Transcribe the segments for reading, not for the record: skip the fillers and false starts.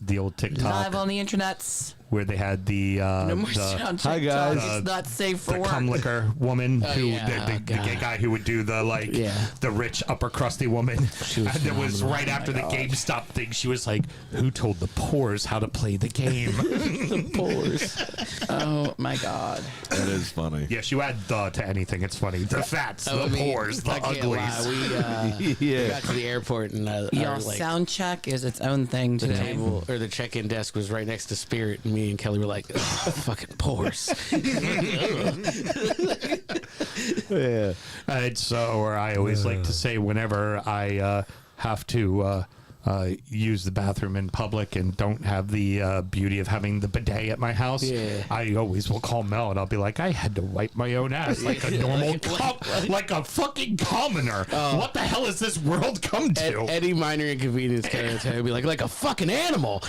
the old TikTok Live on the internets. where they had the No more sound check. Hi, guys. It's not safe for the work. cum licker woman who yeah. the gay guy who would do the the rich upper crusty woman. And it was right after the GameStop thing. She was like, "Who told the pores how to play the game?" The pores. Oh my God. That is funny. Yes, you add "the" to anything. It's funny. The fats, the pores, the I can't lie. uglies. We got to the airport and Y'all, sound check is its own thing the today. table or the check-in desk was right next to Spirit, and me and Kelly were like, "Fucking pores." Yeah. Or I always like to say whenever I have to use the bathroom in public and don't have the beauty of having the bidet at my house, I always will call Mel and I'll be like, I had to wipe my own ass like a normal like a fucking commoner. What the hell has this world come to? Any minor inconvenience, Kelly would be like a fucking animal.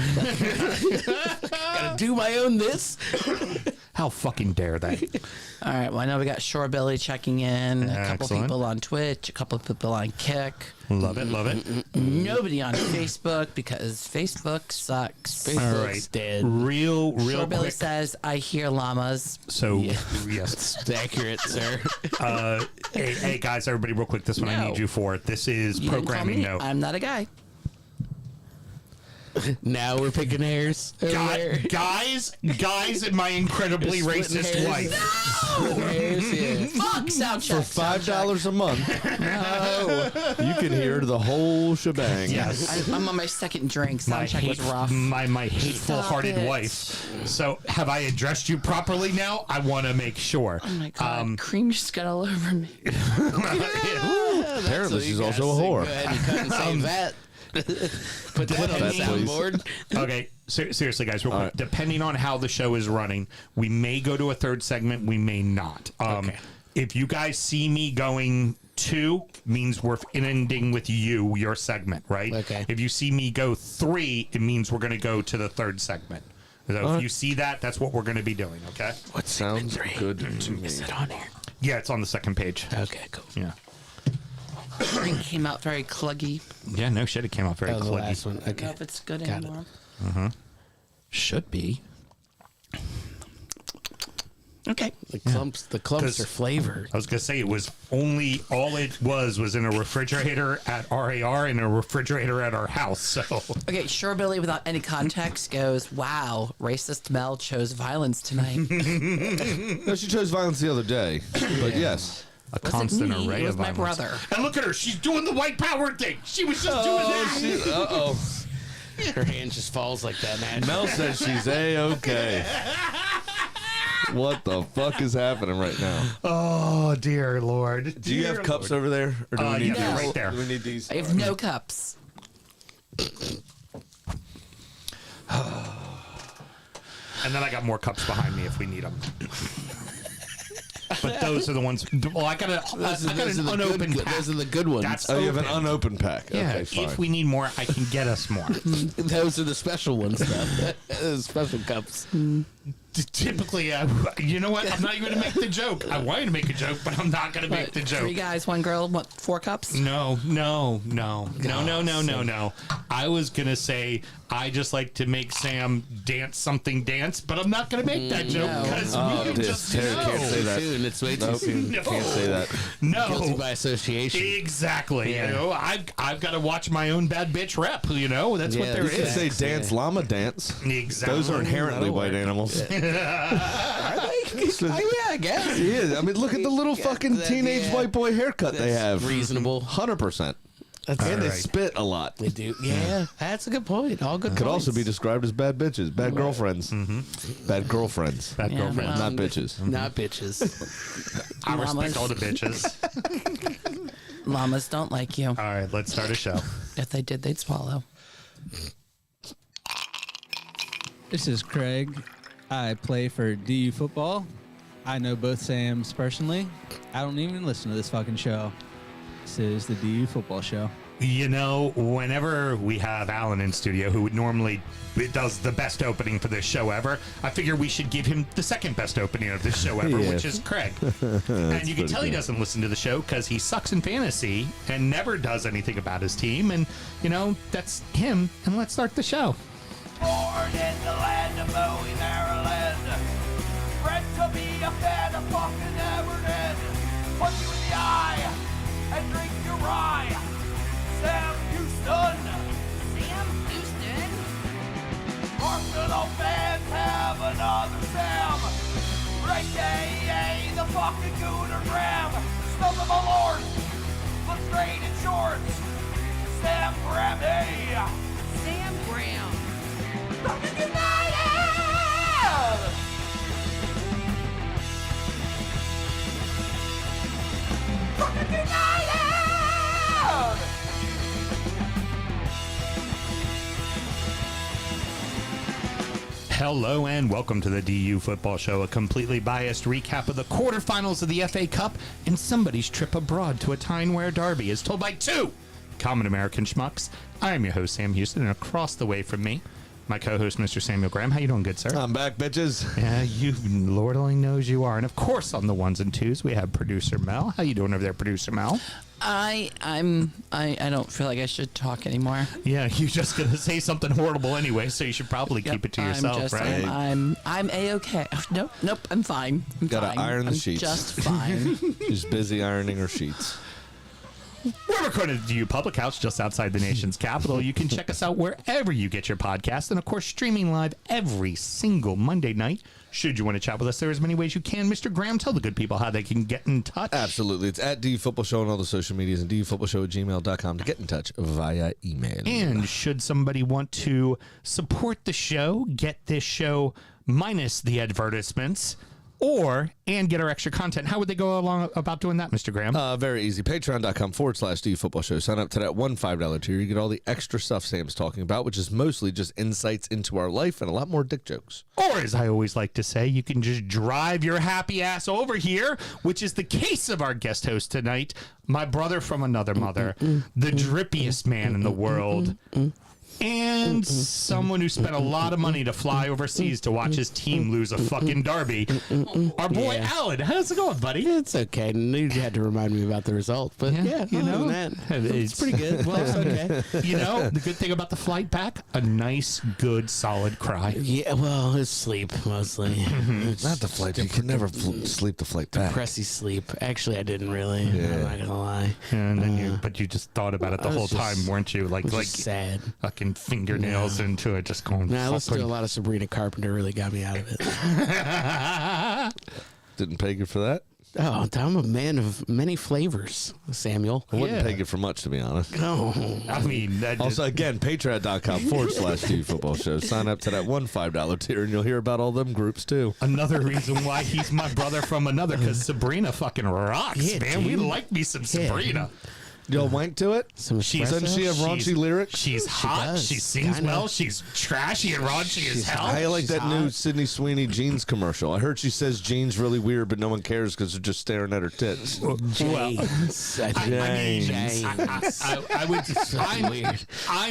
Gotta do my own this. How fucking dare they? All right. Well, I know we got Shorebilly checking in. A couple Excellent. people on Twitch. A couple of people on Kick. Love it, love it. Nobody on Facebook because Facebook sucks. Facebook's dead. Real Shorebilly quick. says, "I hear llamas." So yes. It's accurate, sir. Hey guys, everybody, real quick. This one I No. need you for. This is You didn't call programming me. note. I'm not a guy. Now we're picking hairs. over there. Guys, and my incredibly You're splitting racist hairs. wife. Hairs, yeah. Fuck sound check. For $5 a month, you can hear the whole shebang. Yes. I'm on my second drink. Sound check was rough. My hateful-hearted Stop it. wife. So, have I addressed you properly now? I want to make sure. Oh my God. Cream just got all over me. Apparently, So she's you also a guys whore. Go ahead and cut and save that. Put that on the That, please. soundboard. Okay, seriously, guys, real quick. right. Depending on how the show is running, we may go to a third segment. We may not. Okay. If you guys see me going 2, means we're ending with your segment, right? Okay. If you see me go 3, it means we're going to go to the third segment. So if you see that, that's what we're going to be doing, okay? What Sounds good to me. Is it on here? Yeah, it's on the second page. Okay, cool. Yeah. Drink came out very cluggy. Yeah, no shit. It came out very That was the last clicky. one. I don't know Okay. if it's good Got it. anymore. Should be. Okay. The clumps 'Cause- are flavored. I was gonna say it was only all it was in a refrigerator at RAR and a refrigerator at our house. So Okay, Shorebilly, without any context, goes, "Wow, racist Mel chose violence tonight." No, she chose violence the other day. But yes. a constant me? array It was of my violence. brother. And look at her; she's doing the white power thing. She was just doing that. Uh-oh. Her hand just falls like that, man. Mel says she's A-okay. What the fuck is happening right now? Oh dear Lord! Do you have cups over there? Or do we need yeah, these? right there. Do we need these? I have no cups. And then I got more cups behind me if we need them. But those are the ones. Well, I got an unopened pack. Those are the good ones. That's Oh, you have an open. unopened pack. Yeah, Okay, fine. if we need more, I can get us more. Those are the special ones, though. Those special cups. Typically, you know what? I'm not even going to make the joke. I wanted to make a joke, but I'm not going to make the 3 joke. guys, 1 girl, what, 4 cups? No. I was going to say, I just like to make Sam dance, but I'm not going to make that joke No. because Oh, we this just Terry know. can't say that. Soon. It's way too Nope. soon. No. Can't say that. Guilty No. by association. Exactly. Yeah. You know, I've got to watch my own bad bitch rep. You know, that's what Yeah, there You can is. say dance, llama dance. Exactly. Those are inherently That'll white work. animals. Are they? Yeah, I guess. Yeah, I mean, look at the little fucking that- teenage yeah. white boy haircut they have. Reasonable. 100%. That's And they right. spit a lot. They do. Yeah, that's a good point. All good Could points. also be described as bad bitches, bad girlfriends, bad girlfriends, Bad Yeah, girlfriend. well, not bitches. Not bitches. I respect Llamas. all the bitches. Llamas don't like you. All right, let's start a show. If they did, they'd swallow. This is Craig. I play for DU football. I know both Sams personally. I don't even listen to this fucking show. This is the DU football show. You know, whenever we have Alan in studio, who would normally does the best opening for this show ever, I figure we should give him the second best opening of this show ever, Yeah. which is Craig. And you can tell he good. doesn't listen to the show because he sucks in fantasy and never does anything about his team. And, you know, that's him. And let's start the show. born in the land of Bowie, Maryland. Bred to be a fan of fucking Everton. Punch you in the eye and drink your rye. Sam Houston. Sam Houston? Arsenal fans have another Sam. Right, the fucking Gooner Graham. Stump of my lord. Look straight in shorts. Sam Graham, hey. Sam Graham. Fucking United! Fucking United! Hello and welcome to the DU Football Show, a completely biased recap of the quarterfinals of the FA Cup and somebody's trip abroad to a Tyne-Wear derby as told by two common American schmucks. I am your host, Sam Houston, and across the way from me, my co-host, Mr. Samuel Graham. How you doing, good sir? I'm back, bitches. Yeah, you, Lord only knows you are. And of course, on the ones and twos, we have producer Mel. How you doing over there, producer Mel? I don't feel like I should talk anymore. Yeah, you're just gonna say something horrible anyway, so you should probably keep it to yourself, right? I'm a-okay. Nope, I'm fine. I'm Gotta fine. iron the I'm sheets. just fine. She's busy ironing her sheets. We're recorded at the DU Public House just outside the nation's capital. You can check us out wherever you get your podcast, and of course, streaming live every single Monday night. Should you want to chat with us, there are as many ways you can. Mr. Graham, tell the good people how they can get in touch. Absolutely. It's at DU Football Show on all the social medias and dufootballshow@gmail.com to get in touch via email. And should somebody want to support the show, get this show minus the advertisements, and get our extra content, how would they go along about doing that, Mr. Graham? Very easy. Patreon.com/DU Football Show. Sign up to that $1 $5 tier. You get all the extra stuff Sam's talking about, which is mostly just insights into our life and a lot more dick jokes. Or, as I always like to say, you can just drive your happy ass over here, which is the case of our guest host tonight, my brother from another mother, the drippiest man in the world, and someone who spent a lot of money to fly overseas to watch his team lose a fucking derby. Our boy Alan, how's it going, buddy? It's okay. You had to remind me about the result, but yeah, you know, it's pretty good. Well, it's okay. You know, the good thing about the flight back, a nice, good, solid cry. Yeah, well, it's sleep mostly. It's Not the flight. You can never sleep the flight back. Depressy sleep. Actually, I didn't really. Yeah. I'm not gonna lie. And then but you just thought about it the I was whole time, just- weren't you? Like Just sad. fucking fingernails into it, just going. Now, I listened to a fucking- lot of Sabrina Carpenter. Really got me out of it. Didn't pay you for that? Oh, I'm a man of many flavors, Samuel. I wouldn't Yeah. pay you for much, to be honest. Oh, I mean, that Also, again, patreon.com/DU Football Show. Sign up to that $1 $5 tier, and you'll hear about all them groups, too. another reason why he's my brother from another, because Sabrina fucking rocks, Yeah, man. We dude. like me some Sabrina. Y'all wank to it? some She's- Doesn't she have She's- raunchy lyrics? She's hot. does, She sings kinda. well. She's trashy and raunchy as hell. I like She's that new hot. Sydney Sweeney jeans commercial. I heard she says jeans really weird, but no one cares because they're just staring at her tits. James. I think. James. I would. I'm There's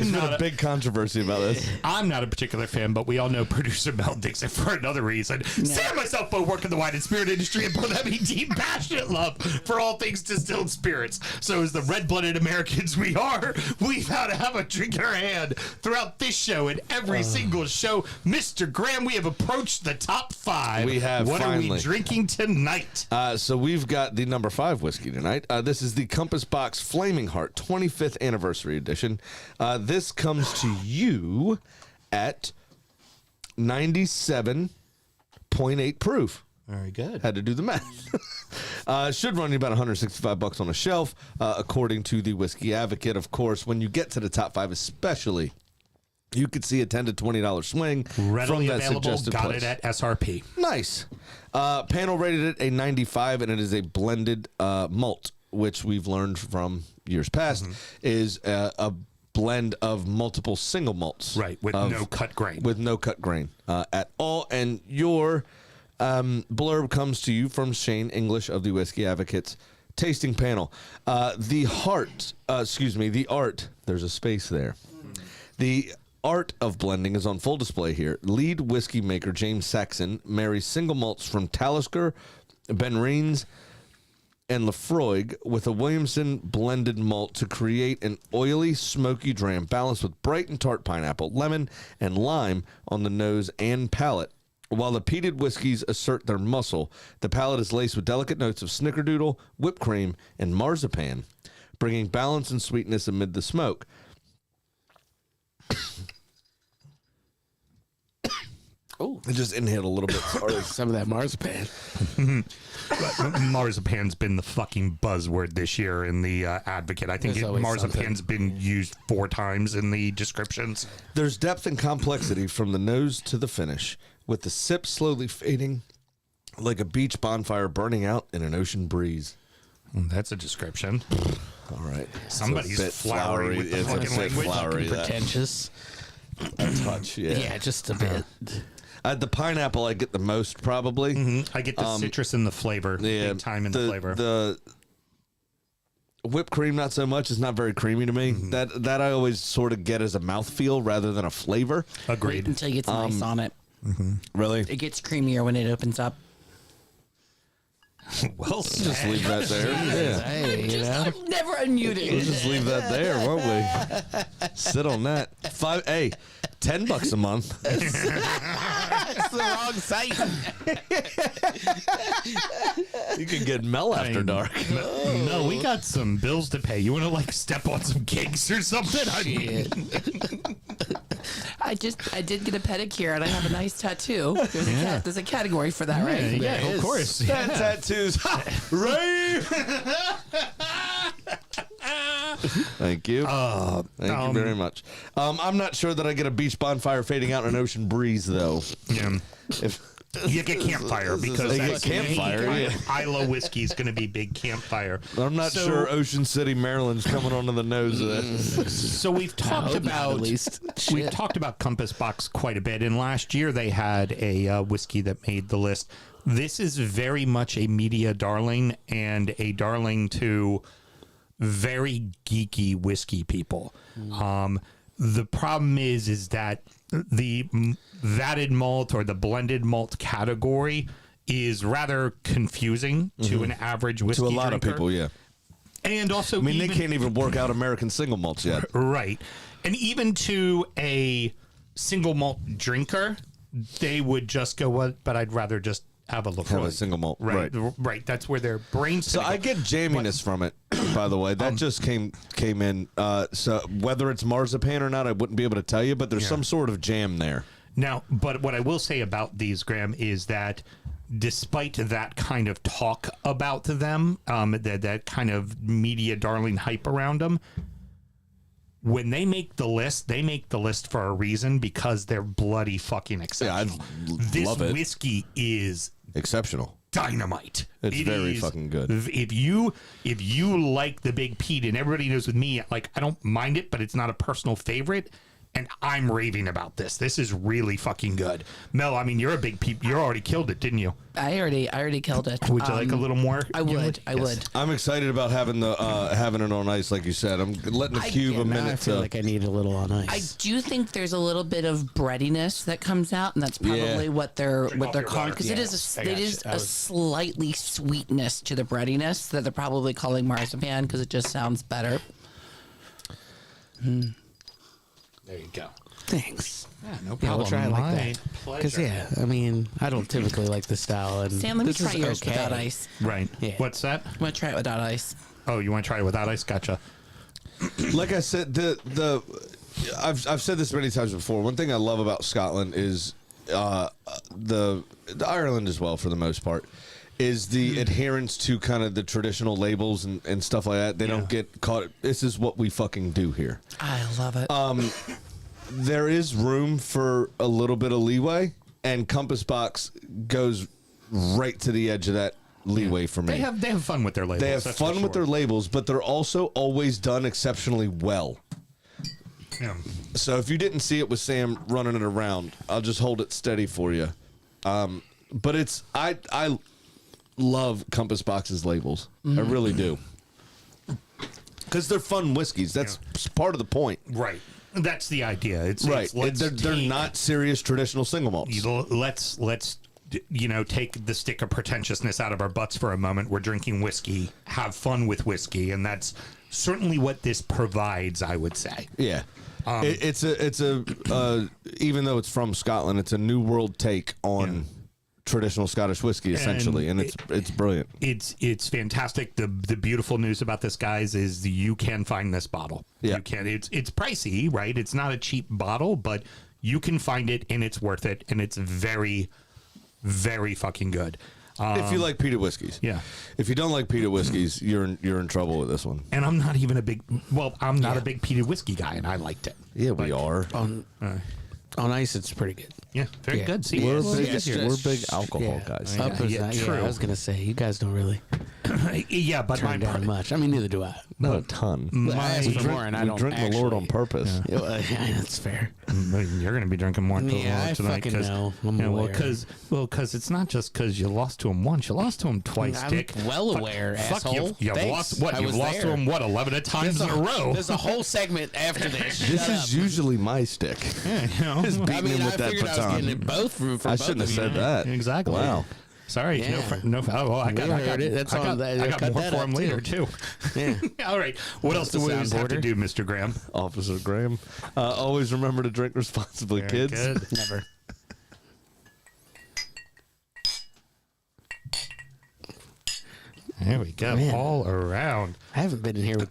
been not a big controversy about this. I'm not a particular fan, but we all know producer Mel digs it for another reason. Sam and myself both work in the wine and spirit industry and both have a deep, passionate love for all things distilled spirits. So as the red-blooded Americans we are, we've had to have a drink in our hand throughout this show and every single show. Mr. Graham, we have approached the top 5. We have, What are we finally. drinking tonight? So we've got the number 5 whiskey tonight. This is the Compass Box Flaming Heart 25th Anniversary Edition. This comes to you at 97.8 proof. Very good. Had to do the math. Should run you about $165 on a shelf, according to the Whiskey Advocate. Of course, when you get to the top 5, especially, you could see a $10 to $20 swing Readily from that available. suggested Got place. it at SRP. Nice. Panel rated it a 95, and it is a blended malt, which we've learned from years past is a blend of multiple single malts. Right, with no cut grain. With no cut grain at all. And your blurb comes to you from Shane English of the Whiskey Advocates tasting panel. The art, there's a space there. The art of blending is on full display here. Lead whiskey maker James Saxon marries single malts from Talisker, Ben Reens, and Lafroig with a Williamson blended malt to create an oily, smoky dram balanced with bright and tart pineapple, lemon, and lime on the nose and palate. While the peated whiskeys assert their muscle, the palate is laced with delicate notes of snickerdoodle, whipped cream, and marzipan, bringing balance and sweetness amid the smoke. Oh, I just inhaled a little bit. Sorry. some of that marzipan. Marzipan's been the fucking buzzword this year in the Advocate. I think There's always marzipan's been used 4 times in the descriptions. There's depth and complexity from the nose to the finish, with the sip slowly fading like a beach bonfire burning out in an ocean breeze. That's a description. All right. Somebody's It's a bit flowery with the It's a fucking bit language. flowery. That Pretentious. touch, yeah. Yeah, just a bit. The pineapple I get the most, probably. I get the citrus and the flavor. Yeah, Big time in the flavor. The whipped cream, not so much. It's not very creamy to me. That I always sort of get as a mouthfeel rather than a flavor. Wait Agreed. until you get some ice on it. Really? It gets creamier when it opens up. Well, Just leave that there. Yeah. Hey, you know? I'm never unmuting. We'll just leave that there, won't we? Sit on that. $10 a month. It's the wrong site. You can get Mel after dark. no, we got some bills to pay. You want to like step on some cakes or something? I did get a pedicure and I have a nice tattoo. There's a category for that, right? Yeah, of course. That tattoos. Ray! Thank you. Thank you very much. I'm not sure that I get a beach bonfire fading out in an ocean breeze, though. Yeah. If You get campfire because I get that's campfire, yeah. Isla whiskey is going to be big campfire. I'm not So- sure Ocean City, Maryland's coming onto the nose of this. So we've talked about at least. we've Shit. talked about Compass Box quite a bit, and last year they had a whiskey that made the list. This is very much a media darling and a darling to very geeky whiskey people. The problem is that the vatted malt or the blended malt category is rather confusing to an average whiskey To a lot drinker. of people, yeah. And also, I mean, they can't even work out American single malts yet. right. And even to a single malt drinker, they would just go, "What? But I'd rather just have a Lafroig." Have a single malt, Right. right. Right. That's where their brains. So I get jamminess from it, by the way. That just came in. So whether it's marzipan or not, I wouldn't be able to tell you, but there's some sort of jam there. Now, but what I will say about these, Graham, is that despite that kind of talk about them, that kind of media darling hype around them, when they make the list for a reason because they're bloody fucking exceptional. This love it. whiskey is Exceptional. dynamite. It's It very is- fucking good. If you like the Big Pete, and everybody knows with me, like I don't mind it, but it's not a personal favorite. And I'm raving about this. This is really fucking good. Mel, I mean, you're a Big Pete. You already killed it, didn't you? I already killed it. Would you like a little more? I would. I would. I'm excited about having having it on ice, like you said. I'm letting the cube a Now I minute feel to. like I need a little on I ice. do think there's a little bit of breadiness that comes out, and that's probably what they're off calling, your water. because Yeah, it I is got you. a slightly sweetness to the breadiness that they're probably calling marzipan because it just sounds better. There you go. Thanks. Yeah, no Yeah, problem. we'll try it like My that. Because, pleasure. yeah, I mean, I don't typically like the style. And Sam, let me this try is yours okay. without ice. Right. Yeah. What's that? I'm gonna try it without ice. Oh, you want to try it without ice? Gotcha. Like I said, I've said this many times before. One thing I love about Scotland is the Ireland as well, for the most part, is the adherence to kind of the traditional labels and stuff like that. They don't get caught. This is what we fucking do here. I love it. There is room for a little bit of leeway, and Compass Box goes right to the edge of that leeway for me. They have fun with their labels. They have that's fun for with sure. their labels, but they're also always done exceptionally well. Yeah. So if you didn't see it with Sam running it around, I'll just hold it steady for you. But it's I love Compass Box's labels. I really do. Because they're fun whiskeys. That's part of the point. Right. That's the idea. It's Right. It's, let's They're take- not serious traditional single malts. let's take the stick of pretentiousness out of our butts for a moment. We're drinking whiskey, have fun with whiskey, and that's certainly what this provides, I would say. Yeah. It's a even though it's from Scotland, it's a new world take on traditional Scottish whiskey, essentially, and it's brilliant. It's fantastic. The beautiful news about this, guys, is you can find this bottle. Yeah. You can. It's pricey, right? It's not a cheap bottle, but you can find it, and it's worth it, and it's very, very fucking good. If you like peated whiskeys, Yeah. If you don't like peated whiskeys, you're in trouble with this one. And I'm not even a big peated whiskey guy, and I liked it. Yeah, we are. On ice, it's pretty good. Yeah, very Yeah. good. See, We're it's big alcohol guys. true. I was gonna say you guys don't really yeah, but turn down much. I mean, neither do I. Not a ton. I asked for more, and I We don't drink the Lord on actually- purpose. Yeah, that's fair. You're going to be drinking more Yeah, I tonight. fucking know. I'm aware. Because it's not just because you lost to him once. You lost to him twice, I'm Dick. well aware, Fuck asshole. you. Thanks. Lost what? I You've was lost to there. him, 11 times in a row? There's a whole segment after this. This Shut is up. usually my stick. Is beating I mean, him I with that figured I was baton. getting it both for I both shouldn't of have you. said that. Exactly. Wow. Sorry. Yeah. I got heard it. That's I all- got, I got cut more that for up, him later, too. Yeah. All right. What else do we always have to do, Mr. Graham? Officer Graham. Always remember to drink responsibly, Very kids. good. Never. There we go. Man. All around. I haven't been in here with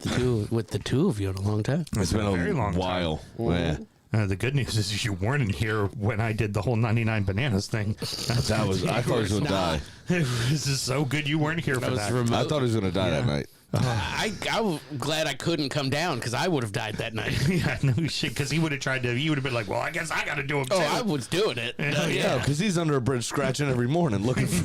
the two of you in a long time. It's been a very long time. while. Yeah. The good news is you weren't in here when I did the whole 99 bananas thing. That was. I thought he was going to die. This is so good you weren't here for was that. remote. I thought he was going to die that night. I was glad I couldn't come down because I would have died that night. Yeah, no shit, because he would have tried to, he would have been like, well, I guess I got to do him too. Oh, I was doing it. Yeah, because he's under a bridge scratching every morning looking for,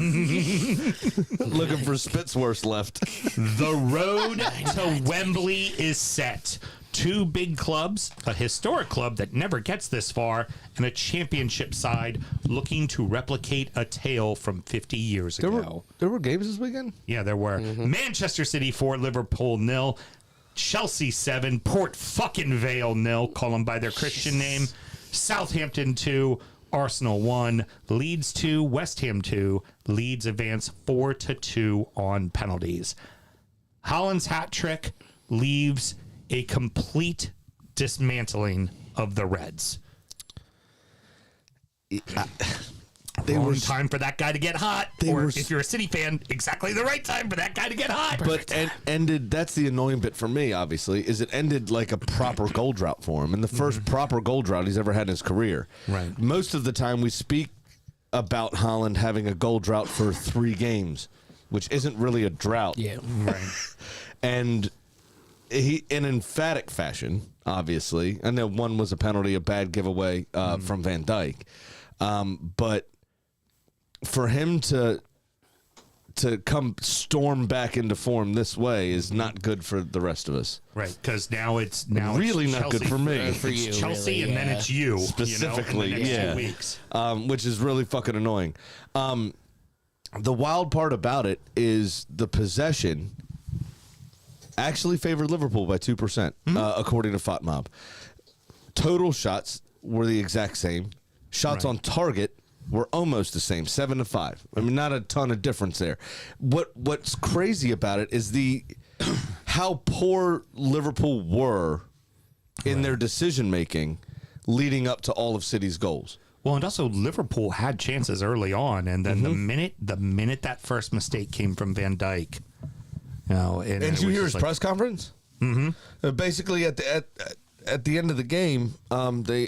looking for Spitzwurst left. The road to Wembley is set. Two big clubs, a historic club that never gets this far, and a championship side looking to replicate a tale from 50 years ago. There were games this weekend? Yeah, there were. Manchester City 4, Liverpool 0, Chelsea 7, Port fucking Vale 0, call them by their Christian name, Southampton 2, Arsenal 1, Leeds 2, West Ham 2, Leeds advance 4-2 on penalties. Haaland's hat trick leaves a complete dismantling of the Reds. They Wrong were time for that guy to get hot. Or if you're a City fan, exactly the right time for that guy to get hot. But ended. That's the annoying bit for me. Obviously, is it ended like a proper goal drought for him, and the first proper goal drought he's ever had in his career. Right. Most of the time, we speak about Haaland having a goal drought for 3 games, which isn't really a drought. Yeah. right. And he, in emphatic fashion, obviously, I know one was a penalty, a bad giveaway from Van Dijk, but for him to come storm back into form this way is not good for the rest of us. Right, because now it's Really not good for me. For you, It's Chelsea, really, and then yeah. it's you Specifically, in the next yeah. 2 weeks. Which is really fucking annoying. The wild part about it is the possession actually favored Liverpool by 2%, according to FOTMob. Total shots were the exact same. Shots Right. on target were almost the same, 7-5. I mean, not a ton of difference there. What's crazy about it is how poor Liverpool were in their decision making leading up to all of City's goals. Well, and also Liverpool had chances early on, and then the minute that first mistake came from Van Dijk, and Did you hear his press conference? Mm-hmm. Basically, at the end of the game,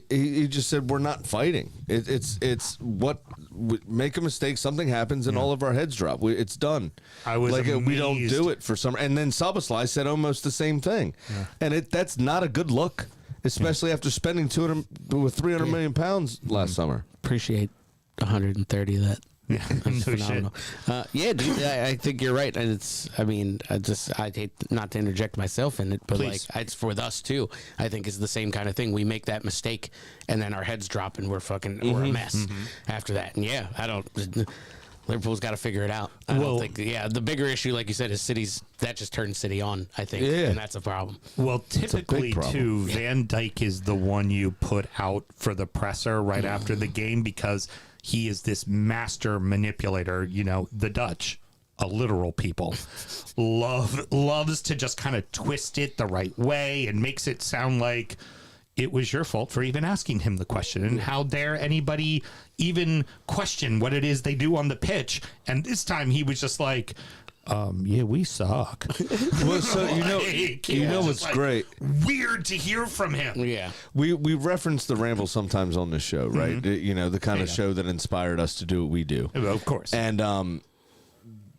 he just said, "We're not fighting. It's what we make a mistake, something happens, and all of our heads drop. It's done. I was like we don't amazed. do it for some." And then Szoboszlai said almost the same thing, and that's not a good look, especially after spending 300 million pounds last summer. Appreciate 130 of that. Yeah, That's no phenomenal. Yeah, dude, I think you're right. And I hate not to interject myself in it, but Please. like it's for us too. I think it's the same kind of thing. We make that mistake and then our heads drop and we're a mess after that. And yeah, Liverpool's got to figure it out. I don't think. Yeah, the bigger issue, like you said, is City's. That just turns City on. I think, and that's a problem. Well, typically, problem. too, Van Dijk is the one you put out for the presser right after the game because he is this master manipulator. You know, the Dutch, a literal people, loves to just kind of twist it the right way and makes it sound like it was your fault for even asking him the question. And how dare anybody even question what it is they do on the pitch? And this time he was just like, yeah, we suck. Well, so you know what's great? Weird to hear from him. Yeah. We reference the ramble sometimes on this show, right? You know, the kind of show that inspired us to do what we do. Of course. And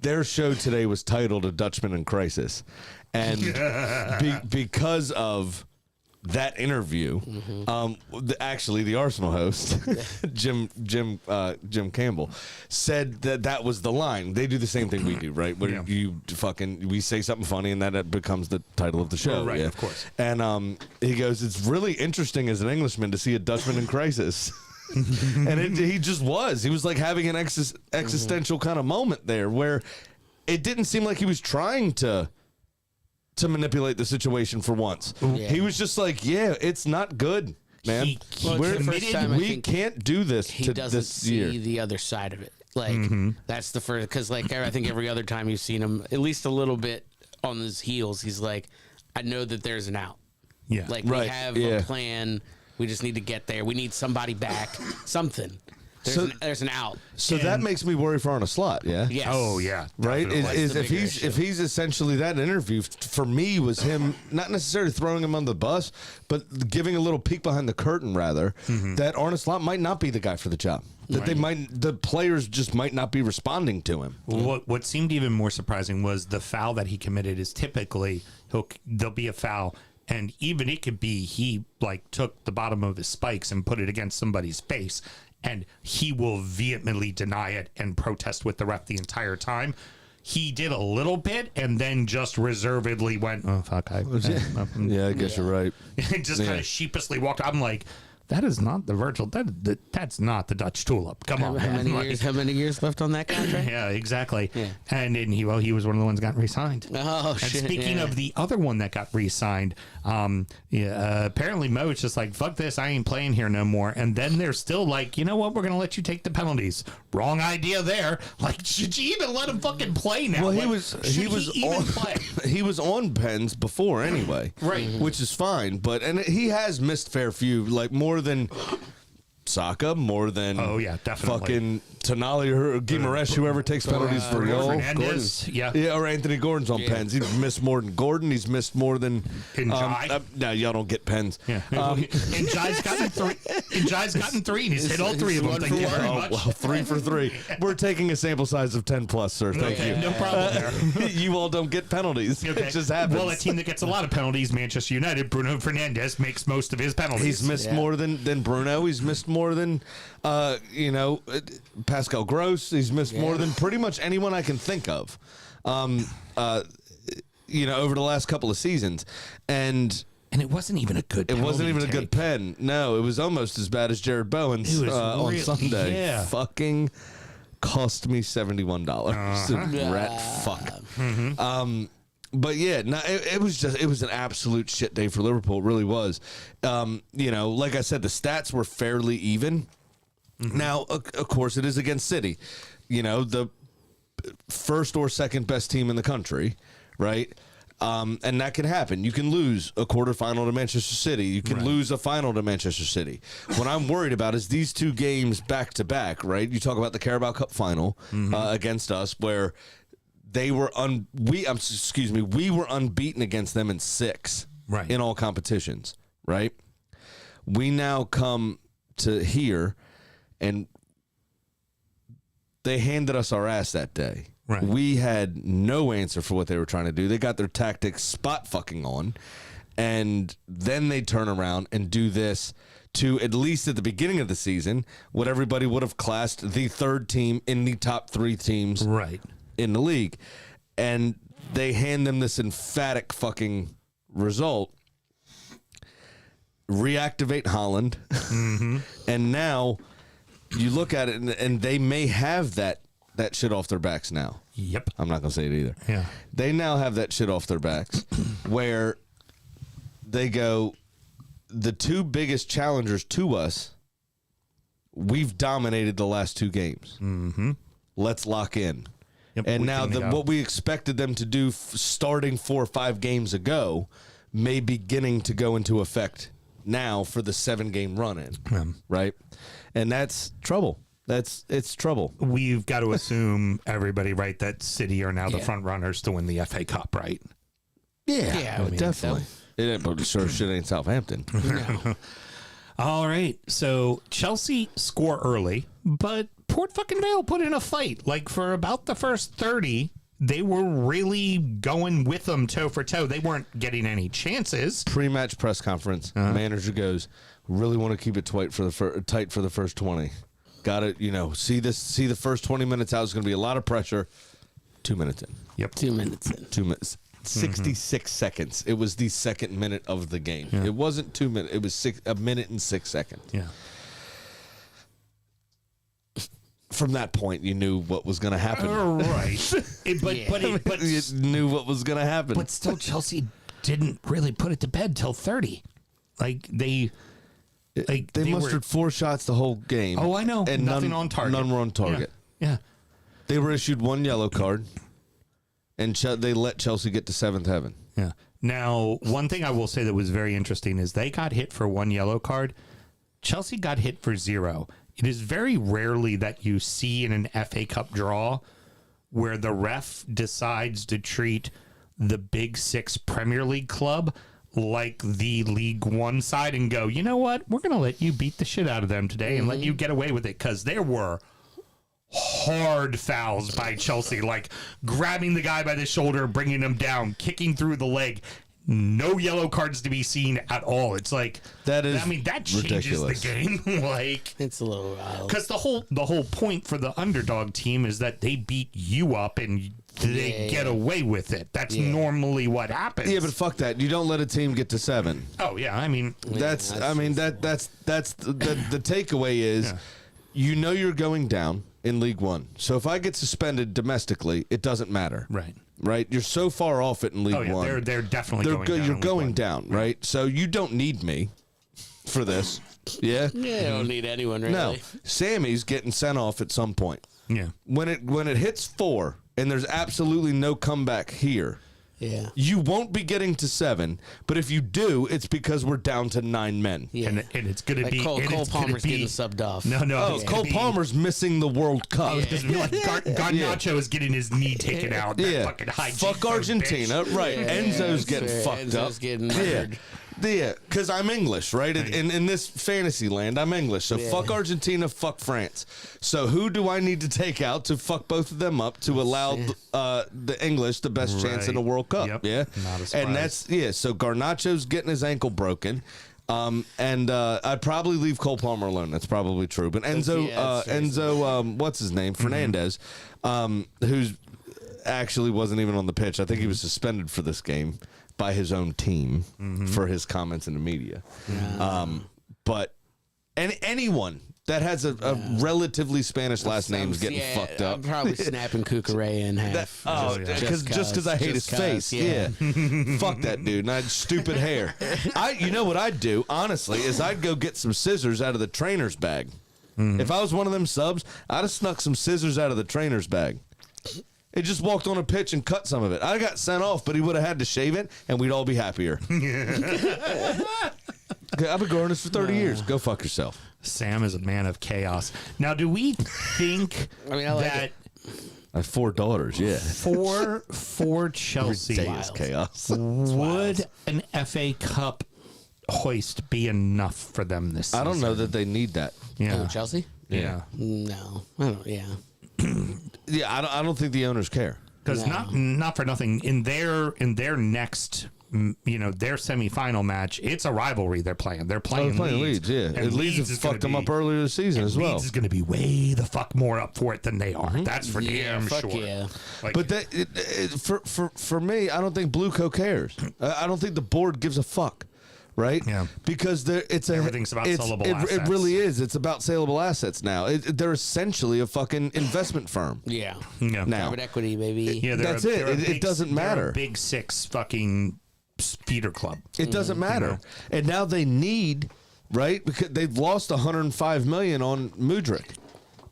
their show today was titled "A Dutchman in Crisis," and because of that interview, actually the Arsenal host, Jim Campbell, said that was the line. They do the same thing we do, right? Where we say something funny and that becomes the title of the show. Right, of course. And he goes, it's really interesting as an Englishman to see a Dutchman in crisis. And he just was. He was like having an existential kind of moment there where it didn't seem like he was trying to manipulate the situation for once. Yeah. He was just like, yeah, it's not good, man. We can't do this He doesn't this see year. the other side of it. Like, that's the first, because, like, I think every other time you've seen him, at least a little bit on his heels, he's like, I know that there's an out. Yeah. Like, Right, we have yeah. a plan. We just need to get there. We need somebody back. Something. There's an out. So that makes me worry for Arne Slot, yeah? Yes. Oh, yeah. Right? Definitely. Is the if bigger he's issue. if he's essentially that interview for me was him not necessarily throwing him on the bus, but giving a little peek behind the curtain rather, that Arne Slot might not be the guy for the job. That the players just might not be responding to him. What seemed even more surprising was the foul that he committed is typically there'll be a foul, and even it could be he like took the bottom of his spikes and put it against somebody's face, and he will vehemently deny it and protest with the ref the entire time. He did a little bit and then just reservedly went, oh, fuck. Yeah, I guess you're right. And just kind of sheepishly walked. I'm like, that is not the Virgil. That's not the Dutch tulip. Come on, How man. many years left on that contract? Yeah, exactly. Yeah. And then he was one of the ones that got re-signed. Oh, and shit. speaking of the other one that got re-signed, apparently Mo's just like, fuck this, I ain't playing here no more. And then they're still like, you know what, we're going to let you take the penalties. Wrong idea there. Like, should you even let him fucking play now? Well, Like, he was even on play? he was on pens before anyway, Right. Which is fine, but he has missed fair few, like more than Saka, more than definitely. fucking Tonali or Guimaraes, whoever takes penalties for y'all. Fernandez, yeah. Or Anthony Gordon's on pens. He's missed more than Gordon. He's missed more than Njai. no, y'all don't get pens. Yeah. And Jai's gotten three. And Jai's gotten three, and he's hit all three of them. Thank you very much. Well, 3 for 3. We're taking a sample size of 10 plus, sir. Thank you. No problem there. You all don't get penalties. Okay. It just happens. Well, a team that gets a lot of penalties, Manchester United, Bruno Fernandes makes most of his penalties. He's missed more than Bruno. He's missed more than Pascal Gross. He's missed more than pretty much anyone I can think of. Over the last couple of seasons, and it wasn't even a good. It wasn't even a good pen. No, it was almost as bad as Jared Bowen's on Sunday. Yeah. Fucking cost me $71. Rat fuck. But yeah, no, it was an absolute shit day for Liverpool. It really was. Like I said, the stats were fairly even. Now, of course, it is against City. The first or second best team in the country, right? And that can happen. You can lose a quarterfinal to Manchester City. You can lose a final to Manchester City. What I'm worried about is these two games back to back, right? You talk about the Carabao Cup final against us, where we were unbeaten against them in 6 in all competitions, right? We now come to here, and they handed us our ass that day. Right. We had no answer for what they were trying to do. They got their tactics spot fucking on, and then they turn around and do this to, at least at the beginning of the season, what everybody would have classed the third team in the top 3 teams in the league. And they hand them this emphatic fucking result. Reactivate Haaland. And now you look at it, and they may have that shit off their backs now. Yep. I'm not going to say it either. Yeah. They now have that shit off their backs where they go, the 2 biggest challengers to us we've dominated the last 2 games. Mm-hmm. Let's lock in. Yep, And we now can go. what we expected them to do starting 4 or 5 games ago may beginning to go into effect now for the 7-game run-in, right? And that's trouble. It's trouble. We've got to assume everybody, right, that City are now the front runners to win the FA Cup, right? Yeah, I mean, definitely. It ain't, but sure shit ain't Southampton. All right, so Chelsea score early, but Port fucking Vale put in a fight. Like for about the first 30, they were really going with them toe for toe. They weren't getting any chances. Pre-match press conference, manager goes, really want to keep it tight for the first 20. Got it, see the first 20 minutes out is going to be a lot of pressure. 2 minutes in. Yep. 2 minutes in. 2 minutes. 66 seconds. It was the second minute of the game. Yeah. It wasn't 2 minutes. It was a minute and 6 seconds. Yeah. From that point, you knew what was going to happen. Right. But You knew what was going to happen. But still, Chelsea didn't really put it to bed till 30. Like they mustered 4 shots the whole game. Oh, I know. And Nothing on target. None were on target. Yeah. They were issued 1 yellow card, and they let Chelsea get to 7th heaven. Yeah. Now, one thing I will say that was very interesting is they got hit for 1 yellow card. Chelsea got hit for 0. It is very rarely that you see in an FA Cup draw where the ref decides to treat the Big 6 Premier League club like the League One side and go, you know what? We're going to let you beat the shit out of them today and let you get away with it, because there were hard fouls by Chelsea, like grabbing the guy by the shoulder, bringing him down, kicking through the leg. No yellow cards to be seen at all. It's like That is that changes ridiculous. the game. Like, It's a little wild. because the whole point for the underdog team is that they beat you up and they get away with it. That's normally what happens. Yeah, but fuck that. You don't let a team get to 7. oh yeah, I mean, That's the takeaway is you're going down in League One. So if I get suspended domestically, it doesn't matter. Right? You're so far off it in League oh yeah, One. they're definitely going down. You're in going League One. down, right? So you don't need me for this. Yeah? Yeah, I don't need anyone really. No. Sammy's getting sent off at some point. Yeah. When it hits 4 and there's absolutely no comeback here, Yeah. you won't be getting to 7, but if you do, it's because we're down to 9 men. Yeah. And it's going to Like be Cole and it's gonna Palmer's be, getting subbed off. No, Oh, it's Cole gonna be- Palmer's missing the World Cup. I was just like Garnacho is getting his knee taken out. That fucking high Fuck Argentina. bitch. Right. Enzo's getting fair. fucked Enzo's up. getting murdered. Yeah, because I'm English, right? In this fantasy land, I'm English. So fuck Argentina, fuck France. So who do I need to take out to fuck both of them up to allow the English the best chance in the World Cup? Yep. Yeah, Not a surprise. and that's so Garnacho's getting his ankle broken. And I'd probably leave Cole Palmer alone. That's probably true. But Enzo, what's his name? Fernandez, who's actually wasn't even on the pitch. I think he was suspended for this game by his own team for his comments in the media. But anyone that has a relatively Spanish last name is getting fucked up. I'm probably snapping Cucurella in half. Just because I hate his face. Yeah. Fuck that dude. And I had stupid hair. You know what I'd do, honestly, is I'd go get some scissors out of the trainer's bag. If I was one of them subs, I'd have snuck some scissors out of the trainer's bag. He just walked on a pitch and cut some of it. I got sent off, but he would have had to shave it, and we'd all be happier. I've been growing this for 30 years. Go fuck yourself. Sam is a man of chaos. Now, do we think I mean, I like that it. I have 4 daughters, yeah. for Chelsea Every day is chaos. would an FA Cup hoist be enough for them this season? I don't know that they need that. Yeah. Oh, Chelsea? Yeah. No. I don't. Yeah. Yeah, I don't think the owners care. Because not for nothing, in their next, their semifinal match, it's a rivalry they're playing. They're playing, Leeds, yeah. And Leeds have is gonna fucked them up be- earlier this season and as well. Leeds is going to be way the fuck more up for it than they are. That's for damn fuck sure. yeah. Like, But for me, I don't think Blue Co cares. I don't think the board gives a fuck, right? Yeah. Because Everything's about sellable It assets. really is. It's about saleable assets now. They're essentially a fucking investment firm Yeah. yeah. now. Private equity, baby. Yeah, That's they're it. a It big- doesn't they're a matter. Big 6 fucking feeder club. It doesn't matter. And now they need right? Because they've lost 105 million on Mudryk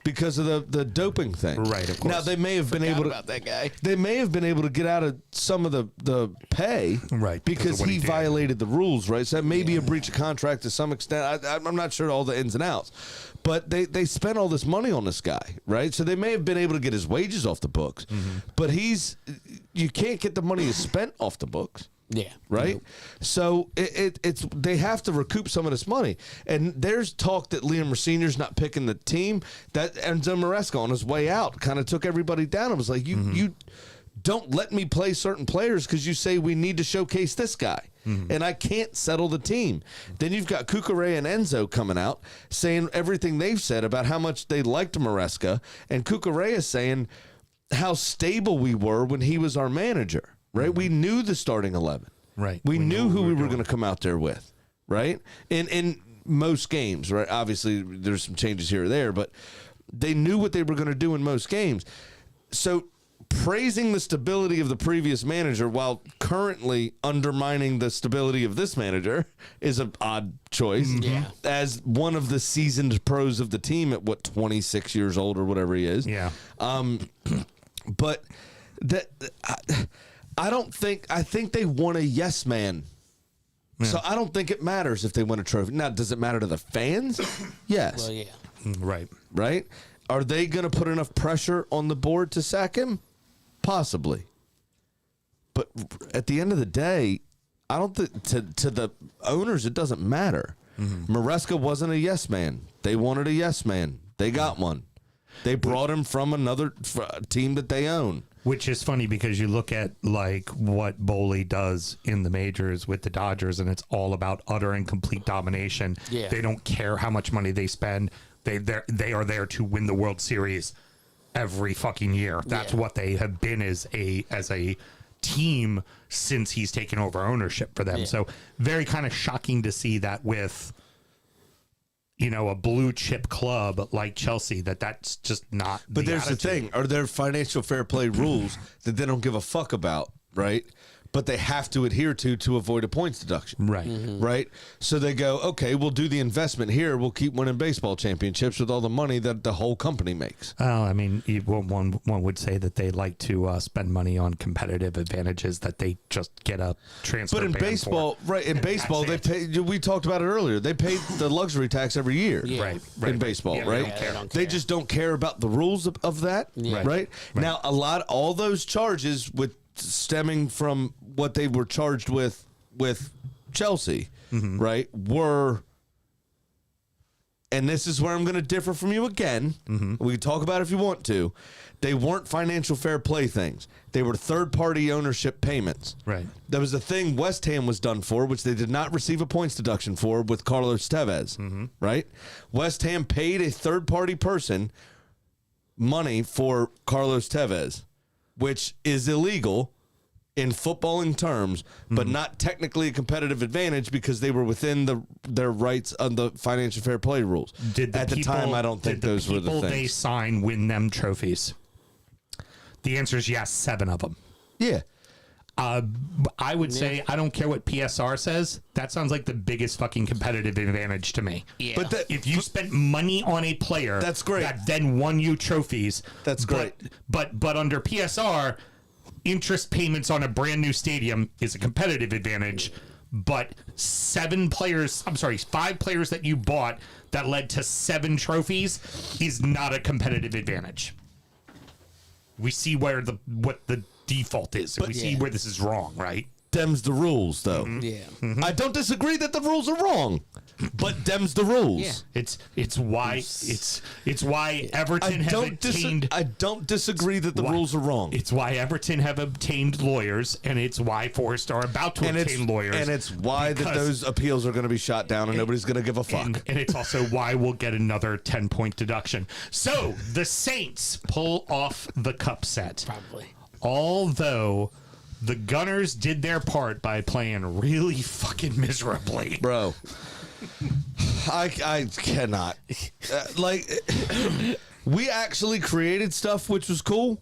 because of the doping thing. Right, of course. Now they may have been able to about that guy. They may have been able to get out of some of the pay, Right, because Because of what he he did. violated the rules, right? So that may be a breach of contract to some extent. I'm not sure all the ins and outs, but they spent all this money on this guy, right? So they may have been able to get his wages off the books, but you can't get the money spent off the books. Yeah. Right, so it's they have to recoup some of this money, and there's talk that Liam Senior's not picking the team. That Enzo Maresca on his way out kind of took everybody down. It was like you don't let me play certain players because you say we need to showcase this guy, and I can't settle the team. Then you've got Cucurella and Enzo coming out saying everything they've said about how much they liked Maresca, and Cucurella saying how stable we were when he was our manager. Right, we knew the starting 11. Right, we knew who we were doing. going to come out there with. Right, in most games. Right, obviously there's some changes here or there, but they knew what they were going to do in most games. So praising the stability of the previous manager while currently undermining the stability of this manager is an odd choice. Yeah. As one of the seasoned pros of the team at 26 years old or whatever he is. Yeah. But that. I think they want a yes man. Yeah. So I don't think it matters if they win a trophy. Now, does it matter to the fans? Yes. Well, yeah. Right. Right? Are they going to put enough pressure on the board to sack him? Possibly. But at the end of the day, I don't think to the owners it doesn't matter. Maresca wasn't a yes man. They wanted a yes man. They got one. They brought him from another team that they own. Which is funny because you look at like what Boley does in the majors with the Dodgers, and it's all about utter and complete domination. Yeah. They don't care how much money they spend. They are there to win the World Series every fucking year. That's what they have been as a team since he's taken over ownership for them. Yeah. So very kind of shocking to see that with, you know, a blue chip club like Chelsea, that's just not. But there's attitude. the thing: are there financial fair play rules that they don't give a fuck about, right? But they have to adhere to avoid a points deduction, Right. Right. So they go, okay, we'll do the investment here. We'll keep winning baseball championships with all the money that the whole company makes. Well, I mean, one would say that they like to spend money on competitive advantages that they just get a transfer. But in ban baseball, for. right? In baseball, they pay. We talked about it earlier. They pay the luxury tax every year, Right. In baseball, Yeah, they right? don't care. They just don't care about the rules of that, right? Now, all those charges stemming from what they were charged with Chelsea, right? Were, and this is where I'm going to differ from you again. We can talk about it if you want to. They weren't financial fair play things. They were third-party ownership payments. Right. There was a thing West Ham was done for, which they did not receive a points deduction for with Carlos Tevez, right? West Ham paid a third-party person money for Carlos Tevez, which is illegal in footballing terms, but not technically a competitive advantage because they were within their rights on the financial fair play rules. At the time, I don't think those were the people things. they sign win them trophies. The answer is yes, 7 of them. Yeah. I would say I don't care what PSR says. That sounds like the biggest fucking competitive advantage to me. Yeah. But If you spent money on a player, That's great. that then won you trophies. That's great. But under PSR, interest payments on a brand new stadium is a competitive advantage. But 5 players that you bought that led to 7 trophies is not a competitive advantage. We see what the default is. We see where this is wrong, right? Them's the rules, though. Yeah. I don't disagree that the rules are wrong, but them's the rules. Yeah. It's why Everton have obtained. I don't disagree that the rules are wrong. It's why Everton have obtained lawyers, and it's why Forest are about to obtain lawyers. And it's why that those appeals are going to be shot down and nobody's going to give a fuck. And it's also why we'll get another 10-point deduction. So the Saints pull off the cup set. Probably. Although the Gunners did their part by playing really fucking miserably. Bro, I cannot. We actually created stuff which was cool.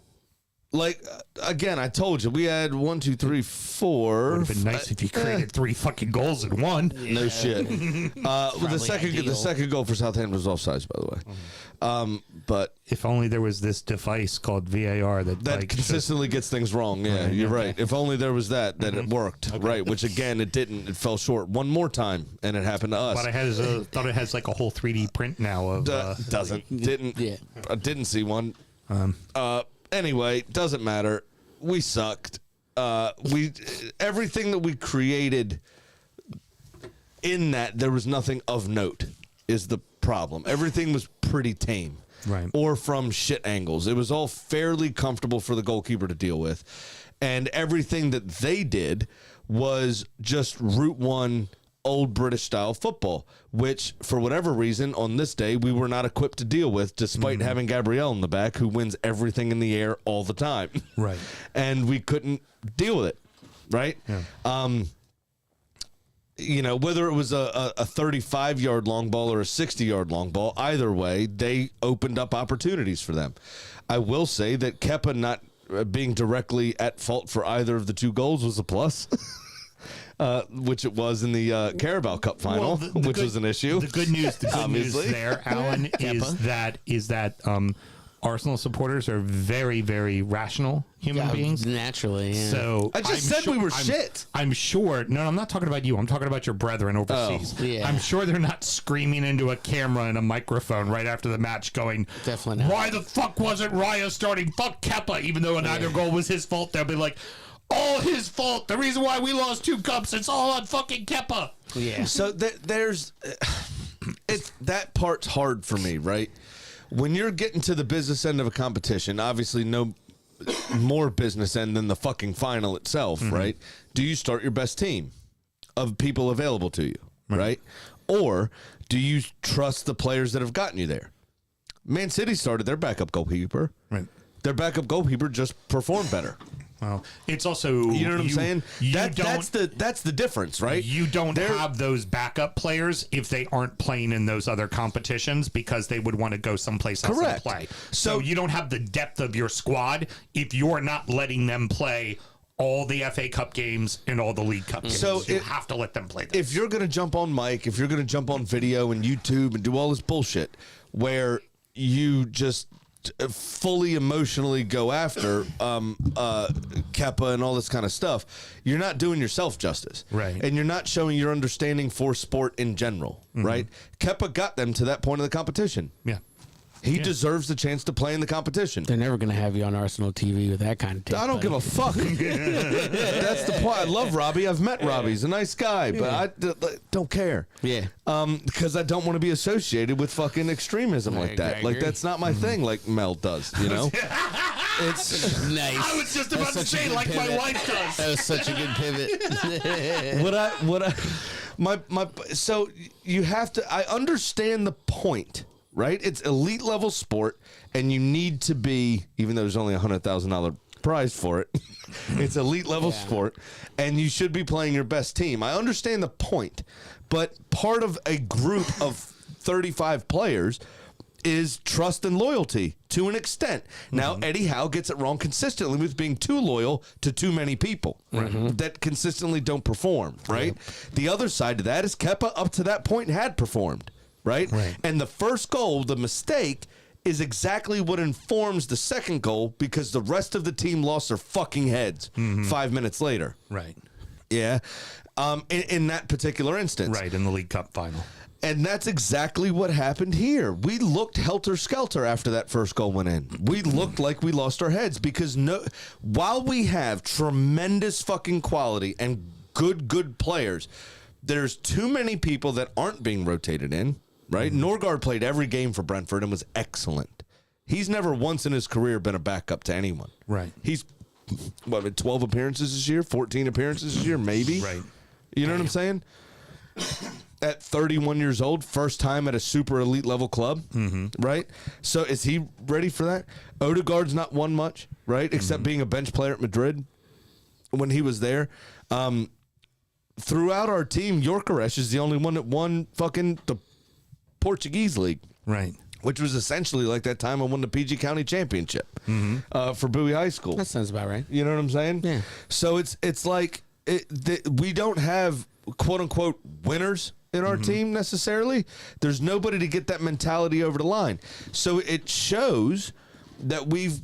Like, again, I told you, we had 1, 2, 3, 4. Would have been nice if you created 3 fucking goals in one. No shit. The second goal for Southampton was offsides, by the way. But If only there was this device called VAR that like, consistently gets things wrong. Yeah, you're right. If only there was that, then it worked. Right, which again, it didn't. It fell short one more time, and it happened to us. But I thought it has like a whole 3D print now of. Didn't. Yeah. I didn't see one. Anyway, doesn't matter. We sucked. Everything that we created in that, there was nothing of note is the problem. Everything was pretty tame. Right. Or from shit angles. It was all fairly comfortable for the goalkeeper to deal with. And everything that they did was just Route 1 old British style football, which for whatever reason on this day we were not equipped to deal with, despite having Gabrielle in the back who wins everything in the air all the time. Right. And we couldn't deal with it. Right. Yeah. Whether it was a 35-yard long ball or a 60-yard long ball, either way, they opened up opportunities for them. I will say that Kepa not being directly at fault for either of the 2 goals was a plus. Which it was in the Carabao Cup final, which was an issue. The good news there, Alan, is that Arsenal supporters are very, very rational human beings. Naturally, yeah. So I just said we were shit. I'm sure. No, I'm not talking about you. I'm talking about your brethren overseas. Oh, yeah. I'm sure they're not screaming into a camera and a microphone right after the match going, definitely not. Why the fuck wasn't Raya starting? Fuck Kepa, even though neither goal was his fault. They'll be like, all his fault. The reason why we lost 2 cups, it's all on fucking Kepa. Yeah. So there's that part's hard for me, right? When you're getting to the business end of a competition, obviously no more business end than the fucking final itself, right? Do you start your best team of people available to you, right? Or do you trust the players that have gotten you there? Man City started their backup goalkeeper. Right. Their backup goalkeeper just performed better. Well, it's also, you know what I'm saying? That's the difference, right? You don't have those backup players if they aren't playing in those other competitions because they would want to go someplace else and play. So you don't have the depth of your squad if you're not letting them play all the FA Cup games and all the League Cup games. So you have to let them play them. If you're going to jump on mic, if you're going to jump on video and YouTube and do all this bullshit where you just fully emotionally go after Kepa and all this kind of stuff, you're not doing yourself justice. Right. And you're not showing your understanding for sport in general, right? Kepa got them to that point of the competition. Yeah. He deserves the chance to play in the competition. They're never going to have you on Arsenal TV with that kind of tape. I don't give a fuck. That's the point. I love Robbie. I've met Robbie. He's a nice guy, but I don't care. Yeah. Because I don't want to be associated with fucking extremism like that. I Like, agree. that's not my thing like Mel does, you know? It's Nice. I was just about to say, like my wife does. That was such a good pivot. so you have to, I understand the point. Right? It's elite level sport, and you need to be, even though there's only $100,000 prize for it, it's elite level sport, and you should be playing your best team. I understand the point, but part of a group of 35 players is trust and loyalty to an extent. Now, Eddie Howe gets it wrong consistently with being too loyal to too many people that consistently don't perform, right? The other side to that is Kepa, up to that point, had performed. Right? And the first goal, the mistake, is exactly what informs the second goal because the rest of the team lost their fucking heads 5 minutes later. Right. Yeah. In that particular instance. Right, in the League Cup final. And that's exactly what happened here. We looked helter-skelter after that first goal went in. We looked like we lost our heads because while we have tremendous fucking quality and good players, there's too many people that aren't being rotated in. Right? Norgard played every game for Brentford and was excellent. He's never once in his career been a backup to anyone. Right. He's, 12 appearances this year? 14 appearances this year? Maybe? Right. You know what I'm saying? At 31 years old, first time at a super elite level club. Right? So is he ready for that? Odegaard's not won much, right? Except being a bench player at Madrid when he was there. Throughout our team, Gyökeres is the only one that won fucking the Portuguese league. Right. which was essentially like that time I won the PG County Championship for Bowie High School. That sounds about right. You know what I'm saying? Yeah. So it's like we don't have quote unquote winners in our team necessarily. There's nobody to get that mentality over the line. So it shows that we've,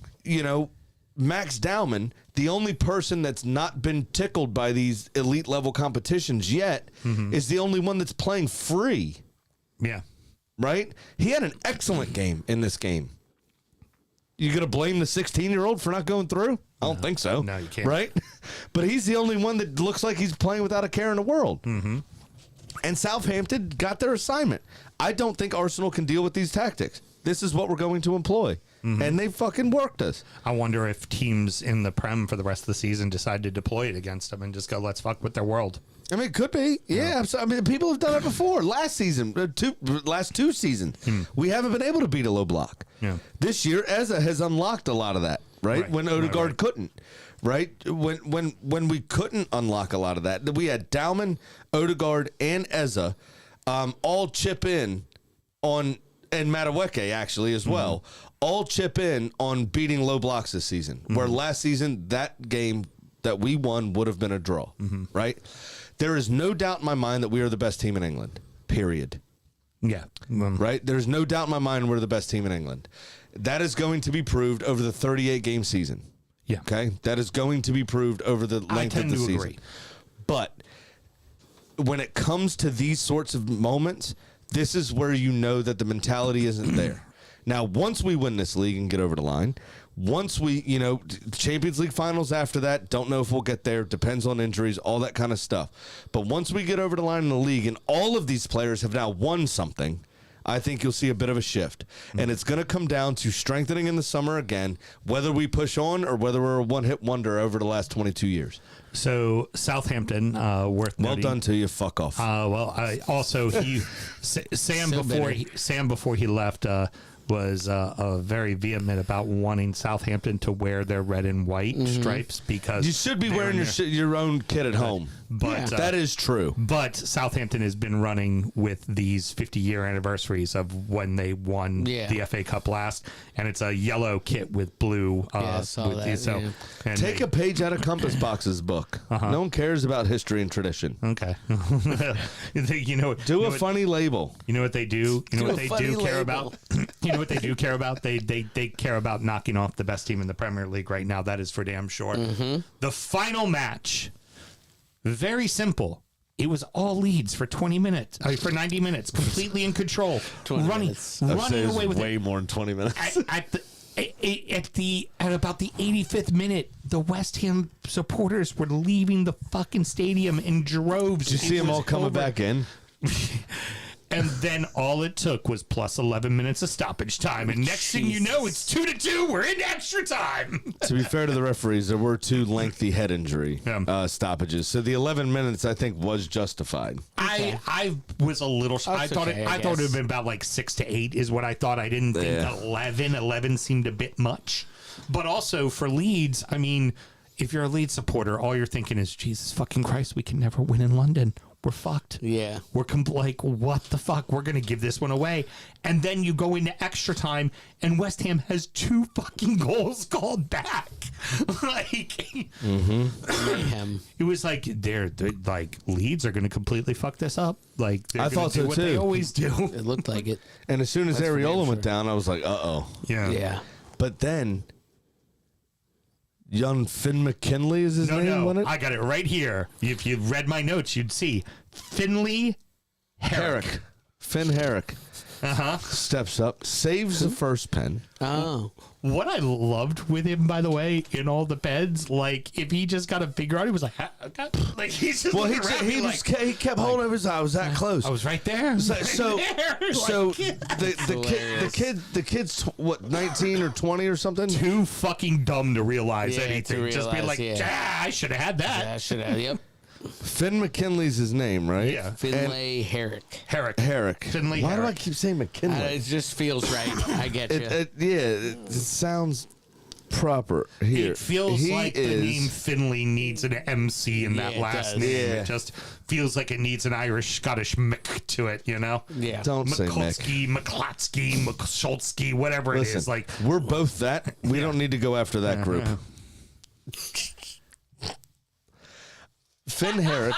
Max Dowman, the only person that's not been tickled by these elite level competitions yet, is the only one that's playing free. Yeah. Right? He had an excellent game in this game. You going to blame the 16-year-old for not going through? I don't think so. No, you can't. Right? But he's the only one that looks like he's playing without a care in the world. Mm-hmm. And Southampton got their assignment. I don't think Arsenal can deal with these tactics. This is what we're going to employ. Mm-hmm. And they fucking worked us. I wonder if teams in the Prem for the rest of the season decide to deploy it against them and just go, let's fuck with their world. I mean, it could be. Yeah. I mean, people have done it before. Last season, last two seasons, we haven't been able to beat a low block. Yeah. This year, Eza has unlocked a lot of that, right? When Odegaard couldn't, right? When we couldn't unlock a lot of that, we had Dowman, Odegaard, and Eza all chip in on, and Madueke actually as well, all chip in on beating low blocks this season. Where last season, that game that we won would have been a draw, right? There is no doubt in my mind that we are the best team in England, period. Yeah. Right? There's no doubt in my mind we're the best team in England. That is going to be proved over the 38-game season. Yeah. Okay? That is going to be proved over the length of the season. Agree. But when it comes to these sorts of moments, this is where you know that the mentality isn't there. Now, once we win this league and get over the line, once we, Champions League finals after that, don't know if we'll get there, depends on injuries, all that kind of stuff. But once we get over the line in the league and all of these players have now won something, I think you'll see a bit of a shift. And it's going to come down to strengthening in the summer again, whether we push on or whether we're a one-hit wonder over the last 22 years. So Southampton, worth Well noting. done to you. Fuck off. Also, Sam before he left was very vehement about wanting Southampton to wear their red and white stripes because you should be wearing your own kit at home. But that is true. But Southampton has been running with these 50-year anniversaries of when they won the FA Cup last, and it's a yellow kit with blue. I saw that. And Take a page out of Compass Box's book. No one cares about history and tradition. Okay. Do a funny label. You know what they do? You know what they do care label. about? You know what they do care about? They care about knocking off the best team in the Premier League right now. That is for damn sure. The final match, very simple. It was all Leeds for 90 minutes, completely in control, running away with way it. more than 20 minutes. At about the 85th minute, the West Ham supporters were leaving the fucking stadium in droves. Did you see them all coming back in? And then all it took was plus 11 minutes of stoppage time. And next thing you know, it's 2-2. We're in extra time. To be fair to the referees, there were 2 lengthy head injury stoppages. So the 11 minutes, I think, was justified. I was a little... I thought it would have been about like 6 to 8 is what I thought. I didn't think 11. 11 seemed a bit much. But also for Leeds, I mean, if you're a Leeds supporter, all you're thinking is, Jesus fucking Christ, we can never win in London. We're fucked. Yeah. We're like, what the fuck? We're going to give this one away. And then you go into extra time, and West Ham has 2 fucking goals called back. Mayhem. It was like, they're like, Leeds are going to completely fuck this up. Like, I thought so, what too. they always do. It looked like it. And as soon as That's Areola for damn went sure. down, I was like, uh-oh. Yeah. But then... Young Finn McKinley is his name, wasn't it? I got it right here. If you read my notes, you'd see Finley Herrick. Finn Herrick. Steps up, saves the first pen. Oh. What I loved with him, by the way, in all the beds, like if he just got a figure out, he was like, like he's just looking around me like, he kept holding of his eye. I was that close. I was right there. So Like, the kid's what, 19 or 20 or something? too fucking dumb to realize Yeah, anything. to Just be realize, like, I should have had that. Yeah, should have. Yep. Finn McKinley's his name, right? Yeah. Finlay Herrick. Herrick. Finley Why do I Herrick. keep saying McKinley? It just feels right. I get you. It sounds proper here. It feels He like the name Finley needs an MC in that Yeah, it last does. name. Yeah. It just feels like it needs an Irish Scottish Mick to it, you know? Yeah. Don't say Mick. Mikulski, McClotsky, McSchultsky, whatever it Listen, is. Like, we're both that. We don't need to go after that group. Finn Herrick.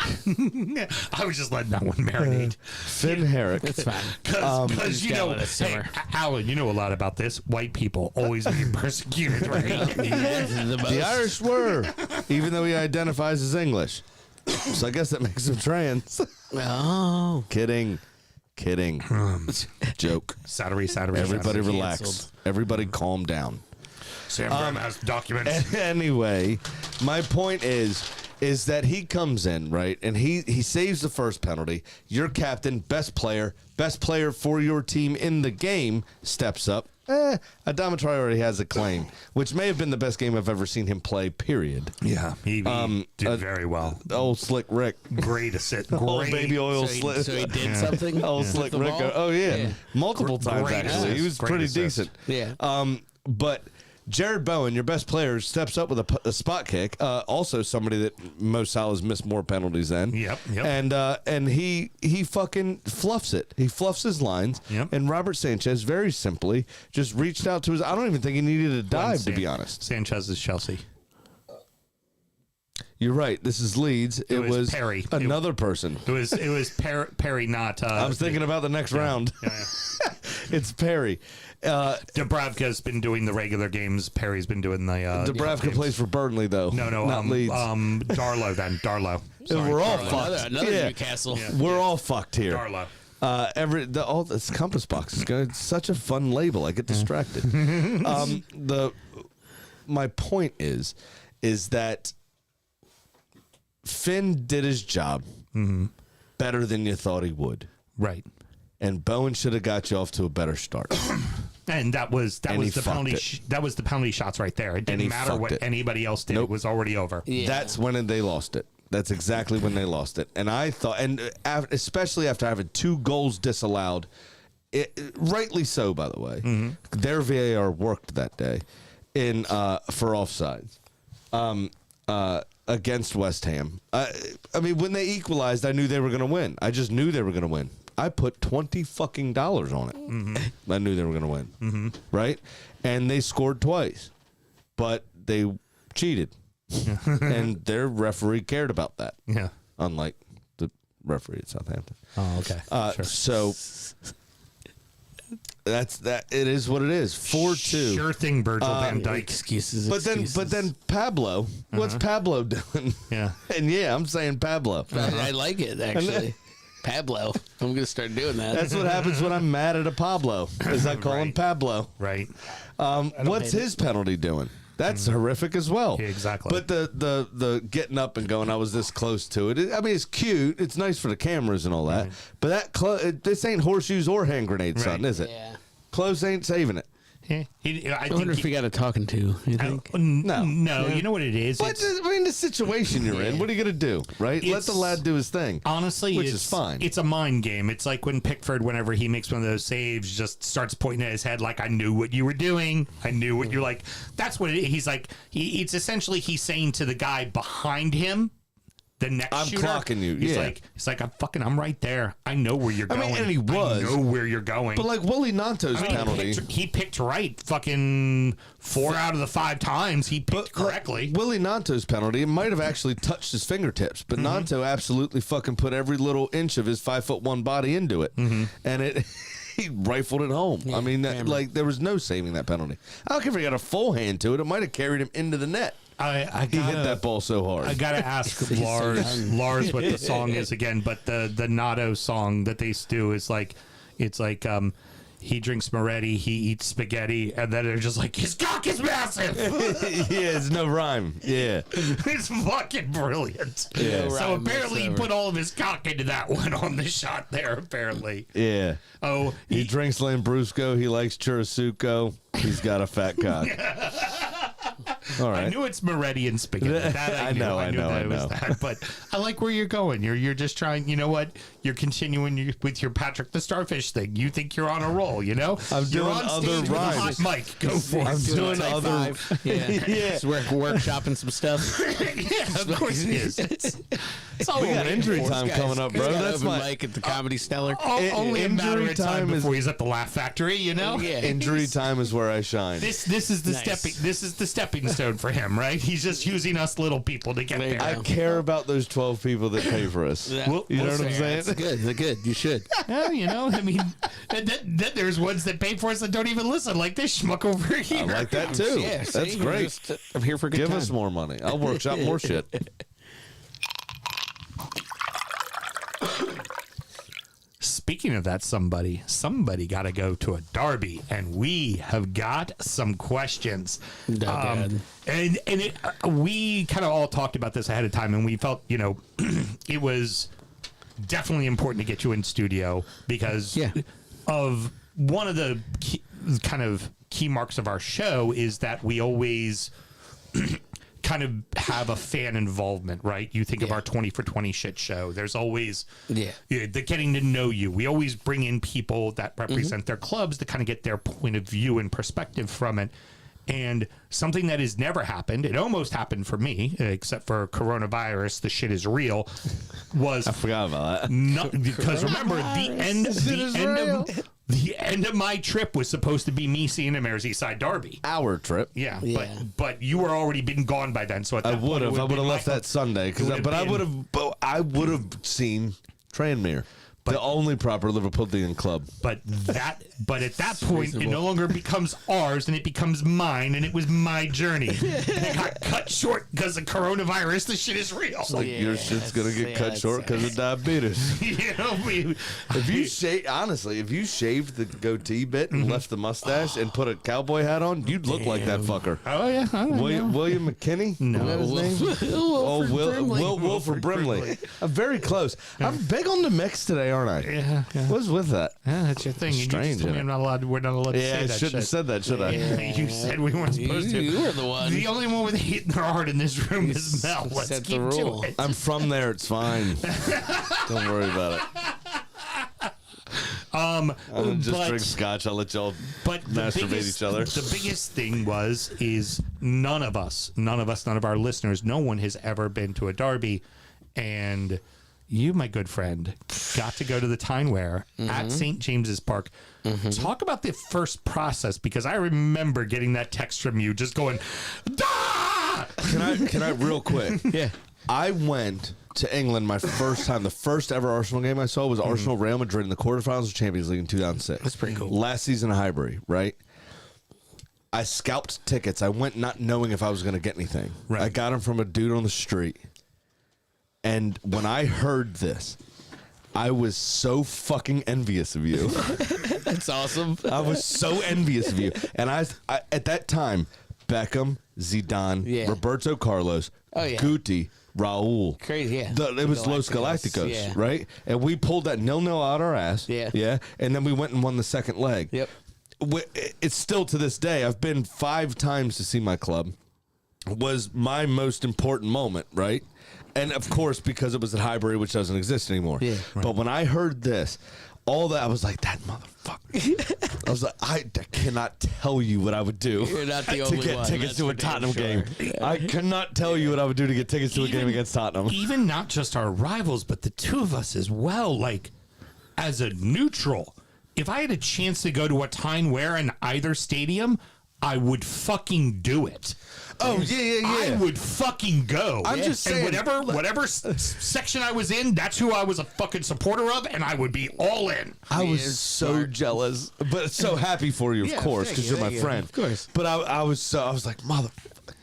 I was just letting that one marinate. Finn Herrick. It's fine. Because, you gotta know, let it hey, simmer. Alan, you know a lot about this. White people always being persecuted, right? The Irish were, even though he identifies as English. So I guess that makes him trans. Oh. Kidding. Joke. Saturday. Everybody relax. Canceled. Everybody calm down. Sam Graham has documents. Anyway, my point is that he comes in, right, and he saves the first penalty. Your captain, best player for your team in the game steps up. Adama Traore already has a claim, which may have been the best game I've ever seen him play, period. Yeah, he did very well. Old Slick Rick. Great assist. Old Great. baby oil So slick. he did something? Old with Slick the Rick. ball? Oh, yeah. Multiple times, Great actually. He assist. was Great pretty assist. decent. Yeah. But Jared Bowen, your best player, steps up with a spot kick. Also, somebody that Mo Salah's missed more penalties than. Yep. And he fucking fluffs it. He fluffs his lines. Yep. And Robert Sanchez very simply just reached out to his. I don't even think he needed a dive, to be honest. Sanchez is Chelsea. You're right. This is Leeds. It was Perry. Another person. It was Perry, not. I was thinking about the next round. Yeah. It's Perry. Dubravka's been doing the regular games. Perry's been doing the. Dubravka games. plays for Burnley, though. No, not Leeds. Darlow then. Darlow. Sorry, We're all Darlow. fucked. Another Yeah. Newcastle. We're all fucked here. Darlow. All this compass box is good. It's such a fun label. I get distracted. My point is that Finn did his job better than you thought he would, Right. and Bowen should have got you off to a better start. And that was And he the fucked penalty. it. That was the penalty shots right there. It And he didn't matter fucked what it. anybody else did. Nope. It was already over. Yeah. That's when they lost it. That's exactly when they lost it. And I thought, especially after having 2 goals disallowed, rightly so, by the way, their VAR worked that day for offsides against West Ham. I mean, when they equalized, I knew they were going to win. I just knew they were going to win. I put $20 fucking on it. I knew they were going to win. Right? And they scored twice, but they cheated. And their referee cared about that. Yeah. Unlike the referee at Southampton. Oh, okay. Sure. So that's that. It is what it is. 4-2. Sure thing, Virgil van Dijk. Excuses. But then Pablo. What's Pablo doing? Yeah. And yeah, I'm saying Pablo. I like it, actually. Pablo. I'm going to start doing that. That's what happens when I'm mad at a Pablo. Is I call him Right. Pablo. Right. What's his penalty doing? That's horrific as well. Yeah, exactly. But the getting up and going, I was this close to it. I mean, it's cute. It's nice for the cameras and all that. But this ain't horseshoes or hand grenades, son, Right. is it? Yeah. Close ain't saving it. I I wonder if he got a talking to. You think? No. No. You know what it is? But I mean, the situation you're in, what are you going to do, right? Let It's- the lad do his thing. Honestly, Which it's is fine. It's a mind game. It's like when Pickford, whenever he makes one of those saves, just starts pointing at his head like, "I knew what you were doing. I knew what you're like." That's what it is. He's like. It's essentially he's saying to the guy behind him, the next I'm shooter, clocking you, He's yeah. like, I'm right there. I know where you're going. mean, and he was. I know where you're going. But like Willie Nanto's I mean, penalty. he picked right. Fucking 4 out of the 5 times he picked correctly. Like, Willie Nanto's penalty, it might have actually touched his fingertips, but Nanto absolutely fucking put every little inch of his 5'1" body into it, and it he rifled it home. I mean, there was no saving that penalty. I don't care if he got a full hand to it; it might have carried him into the net. He hit that ball so hard. I gotta ask Lars what the song is again, but the Nato song that they do is like, it's like he drinks Moretti, he eats spaghetti, and then they're just like, his cock is massive. Yeah, it's no rhyme. Yeah. It's fucking brilliant. Yeah. So rhyme apparently he whatsoever. put all of his cock into that one on the shot there. Apparently. Yeah. Oh, He drinks Lambrusco. He likes churrasco. He's got a fat cock. All right. I knew it's Moretti and spaghetti. That I knew. I knew that it was that. But I like where you're going. You're just trying. You know what? You're continuing with your Patrick the Starfish thing. You think you're on a roll. You know. I'm you're doing on other stage with a hot rhymes. mic. Go for it. I'm doing Type other. 5. Yeah. Just workshopping some stuff. Yeah, of course it is. It's all We got injury time coming up, bro. That's open my mic at the Comedy Stellar. only a matter injury of time time is- before he's at the Laugh Factory. You know. Yeah. injury time is where I shine. This is the Nice. stepping stone for him, right? He's just using us little people to get There you there. I care about those 12 people that pay for us. Yeah. Well, You know what I'm Fair. saying? That's good. That's good. You should. Yeah, you know, I mean, then there's ones that pay for us that don't even listen, like this schmuck over here. I like that too. Yeah, That's see, you're great. just, I'm here for a good Give time. us more money. I'll workshop more shit. Speaking of that, somebody got to go to a derby, and we have got some questions. Bad. We kind of all talked about this ahead of time, and we felt, you know, it was definitely important to get you in studio because Yeah. of one of the key marks of our show is that we always kind of have a fan involvement, right? You think of Yeah. our 20 for 20 shit show. There's always Yeah. the getting to know you. We always bring in people that represent their clubs to kind of get their point of view and perspective from it. And something that has never happened, it almost happened for me, except for coronavirus, the shit is real, was I forgot about that. because remember the end of my trip was supposed to be me seeing a Merseyside derby. Our trip. Yeah, Yeah. but you were already been gone by then, so at I that would point, have. I would have left that Sunday but I would have seen Tranmere, the only proper Liverpudlian club. But at that point, it no longer becomes ours, and it becomes mine, and it was my journey. And it got cut short because of coronavirus. The shit is real. Like your shit's gonna get cut short because of diabetes. You know, If you shaved the goatee bit and left the mustache and put a cowboy hat on, you'd look like that fucker. oh yeah, I don't know. William McKinney? No. Is that his name? Wilford Brimley. Very close. I'm big on the mix today, aren't I? Yeah, yeah. What's with that? Yeah, that's your thing. Strange, We're isn't it? not allowed. We're not allowed to Yeah, say I that. shouldn't have shit. said that, should I? You said we weren't supposed to. You were the one. The only one with hate in their heart in this room is Mel. Let's set keep the to rule. it. I'm from there. It's fine. Don't worry about it. I'll just but- drink scotch. I'll let y'all But the masturbate each other. The biggest thing is none of our listeners, no one has ever been to a derby, and you, my good friend, got to go to the Tyne-Wear at St. James's Park. Talk about the first process, because I remember getting that text from you, just going, "Ah!" Can I real quick? Yeah. I went to England my first time. The first ever Arsenal game I saw was Arsenal Real Madrid in the quarterfinals of Champions League in 2006. That's pretty cool. Last season in Highbury, right? I scalped tickets. I went not knowing if I was going to get anything. Right. I got them from a dude on the street. And when I heard this, I was so fucking envious of you. That's awesome. I was so envious of you. And I at that time, Beckham, Zidane, Yeah. Roberto Carlos, Oh, yeah. Guti, Raul. Crazy, yeah. It was Los Galacticos, Galacticos, yeah. right? And we pulled that 0-0 out our ass. Yeah. Yeah. And then we went and won the second leg. Yep. It's still to this day. I've been 5 times to see my club. Was my most important moment, right? And of course, because it was at Highbury, which doesn't exist anymore. Yeah. But when I heard this, all that, I was like, that motherfucker. I was like, I cannot tell you what I would do You're not the to only get one, tickets that's to a for damn Tottenham sure. game. I cannot tell you what I would do to get tickets to a game against Tottenham. Even not just our rivals, but the two of us as well. Like, as a neutral, if I had a chance to go to a Tyne-Wear in either stadium, I would fucking do it. Oh, yeah. I would fucking go. I'm just saying- And whatever section I was in, that's who I was a fucking supporter of, and I would be all in. I was so jealous, but so happy for you, of Yeah, course, thank because you, you're my thank you. friend. Of course. But I was like,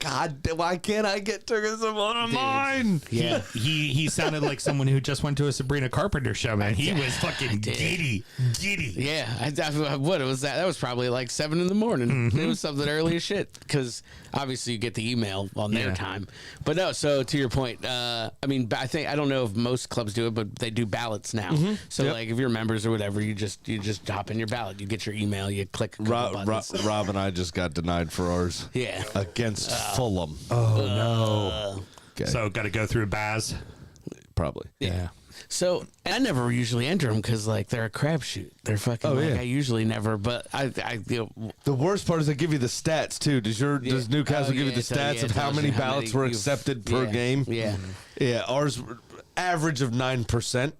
God, why can't I get tickets to one of mine? Yeah. He sounded like someone who just went to a Sabrina Carpenter show, man. He was fucking giddy. Yeah, what it was that was probably like 7 a.m. It was something early as shit because obviously you get the email on their Yeah. time. But no, so to your point, I mean, I don't know if most clubs do it, but they do ballots now. So Yep. like if you're members or whatever, you just hop in your ballot, you get your email, you click a couple buttons. Rob and I just got denied for ours. Yeah. Against Fulham. Oh no. Okay. So got to go through Baz. Probably. Yeah. So and I never usually enter them because like they're a crapshoot. They're fucking. Oh, like, yeah. I usually never, but I The worst part is they give you the stats too. Does Newcastle give you the stats of how many ballots were accepted per game? Yeah. Yeah, ours were average of 9%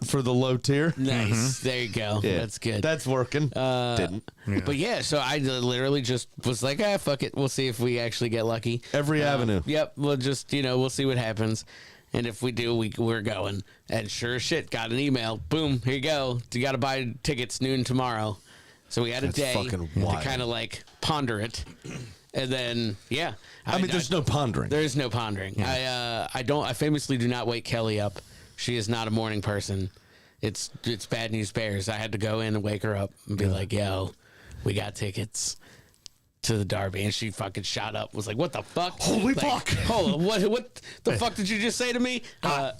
for the low tier. Nice. There you go. Yeah, That's good. That's working. Didn't. But yeah, so I literally just was like, fuck it. We'll see if we actually get lucky. Every avenue. Yep. We'll just, we'll see what happens. And if we do, we're going. And sure as shit, got an email. Boom, here you go. You got to buy tickets noon tomorrow. So we had a That's day fucking to wild. kind of like ponder it. And then, yeah. I mean, there's no pondering. There is no pondering. I famously do not wake Kelly up. She is not a morning person. It's bad news bears. I had to go in and wake her up and be like, yo, we got tickets to the Derby, and she fucking shot up, was like, what the fuck? Holy Like, fuck. Hold on, what the fuck did you just say to me?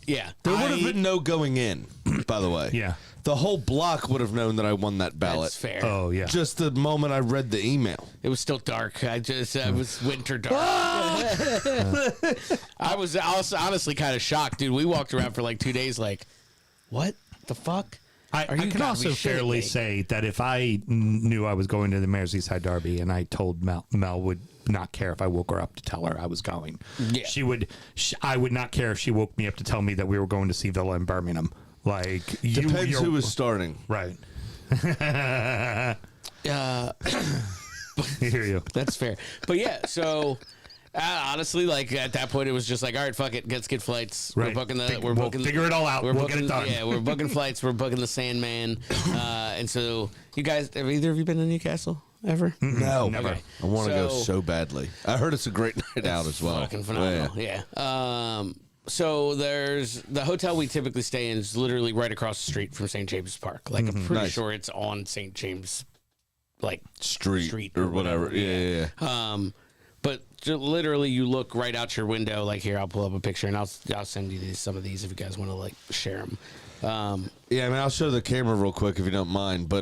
Yeah. There would have been no going in, by the way. Yeah. The whole block would have known that I won that ballot. That's fair. Oh yeah. Just the moment I read the email. It was still dark. It was winter dark. I was also honestly kind of shocked, dude. We walked around for like 2 days like, what the fuck? I can gotta also be shitting fairly me. say that if I knew I was going to the Merseyside Derby and I told Mel would not care if I woke her up to tell her I was going. Yeah. I would not care if she woke me up to tell me that we were going to see Villa in Birmingham. Like Depends who was starting. right. Uh, I hear you. That's fair. But yeah, so honestly, like at that point, it was just like, all right, fuck it, let's get flights. Right. We're We'll booking. figure it all out. We're We'll booking, get it done. Yeah, we're booking flights. We're booking the Sandman. And so, you guys, have either of you been to Newcastle ever? No. Never. Okay. I want to go So- so badly. I heard it's a great night out as well. Fucking phenomenal. Yeah. So there's the hotel we typically stay in is literally right across the street from St. James Park. Like I'm pretty Nice. sure it's on St. James, like Street or whatever. Yeah. But literally, you look right out your window. Like here, I'll pull up a picture and I'll send you some of these if you guys want to like share them. Yeah, I mean, I'll show the camera real quick if you don't mind, but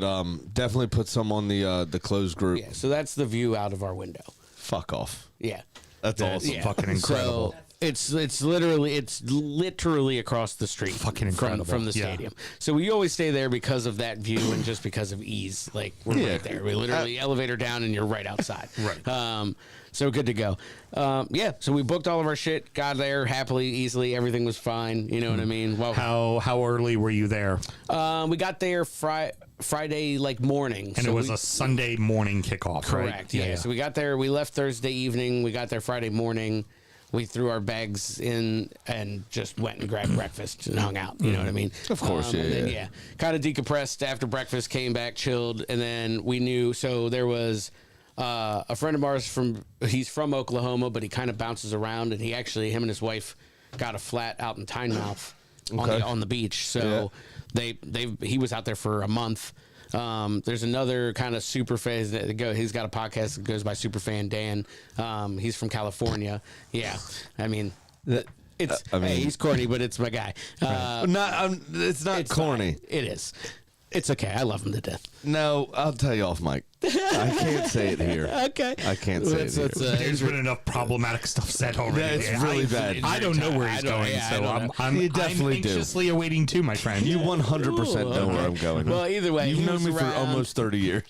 definitely put some on the closed group. Yeah. So that's the view out of our window. Fuck off. Yeah. That's awesome. Yeah. Fucking incredible. So it's literally across the street. Fucking incredible. from the Yeah. stadium. So we always stay there because of that view and just because of ease. Like we're Yeah. right there. We literally elevator down and you're right outside. Right. So good to go. Yeah. So we booked all of our shit. Got there happily, easily. Everything was fine. You know what I mean? Well, How early were you there? we got there Friday like morning, And so it was we- a Sunday morning kickoff, right? Correct. Yeah. So we got there. We left Thursday evening. We got there Friday morning. We threw our bags in and just went and grabbed breakfast and hung out. You know what I mean? Of course, And then, yeah. kind of decompressed after breakfast. Came back, chilled, and then we knew. So there was a friend of ours he's from Oklahoma, but he kind of bounces around, and him and his wife got a flat out in Tynemouth on the beach. So he was out there for a month. There's another kind of super fan he's got a podcast that goes by Superfan Dan. He's from California. Yeah, I mean, he's corny, but it's my guy. It's not corny. Fine. It is. It's okay. I love him to death. No, I'll tell you off, Mike. I can't say it here. Okay. I can't say it here. There's been enough problematic stuff said already. Yeah, it's really bad. I don't know where he's going, I'm You definitely do. anxiously awaiting too, my friend. You 100% know where I'm going. Well, either way, You've he known was me for around. almost 30 years.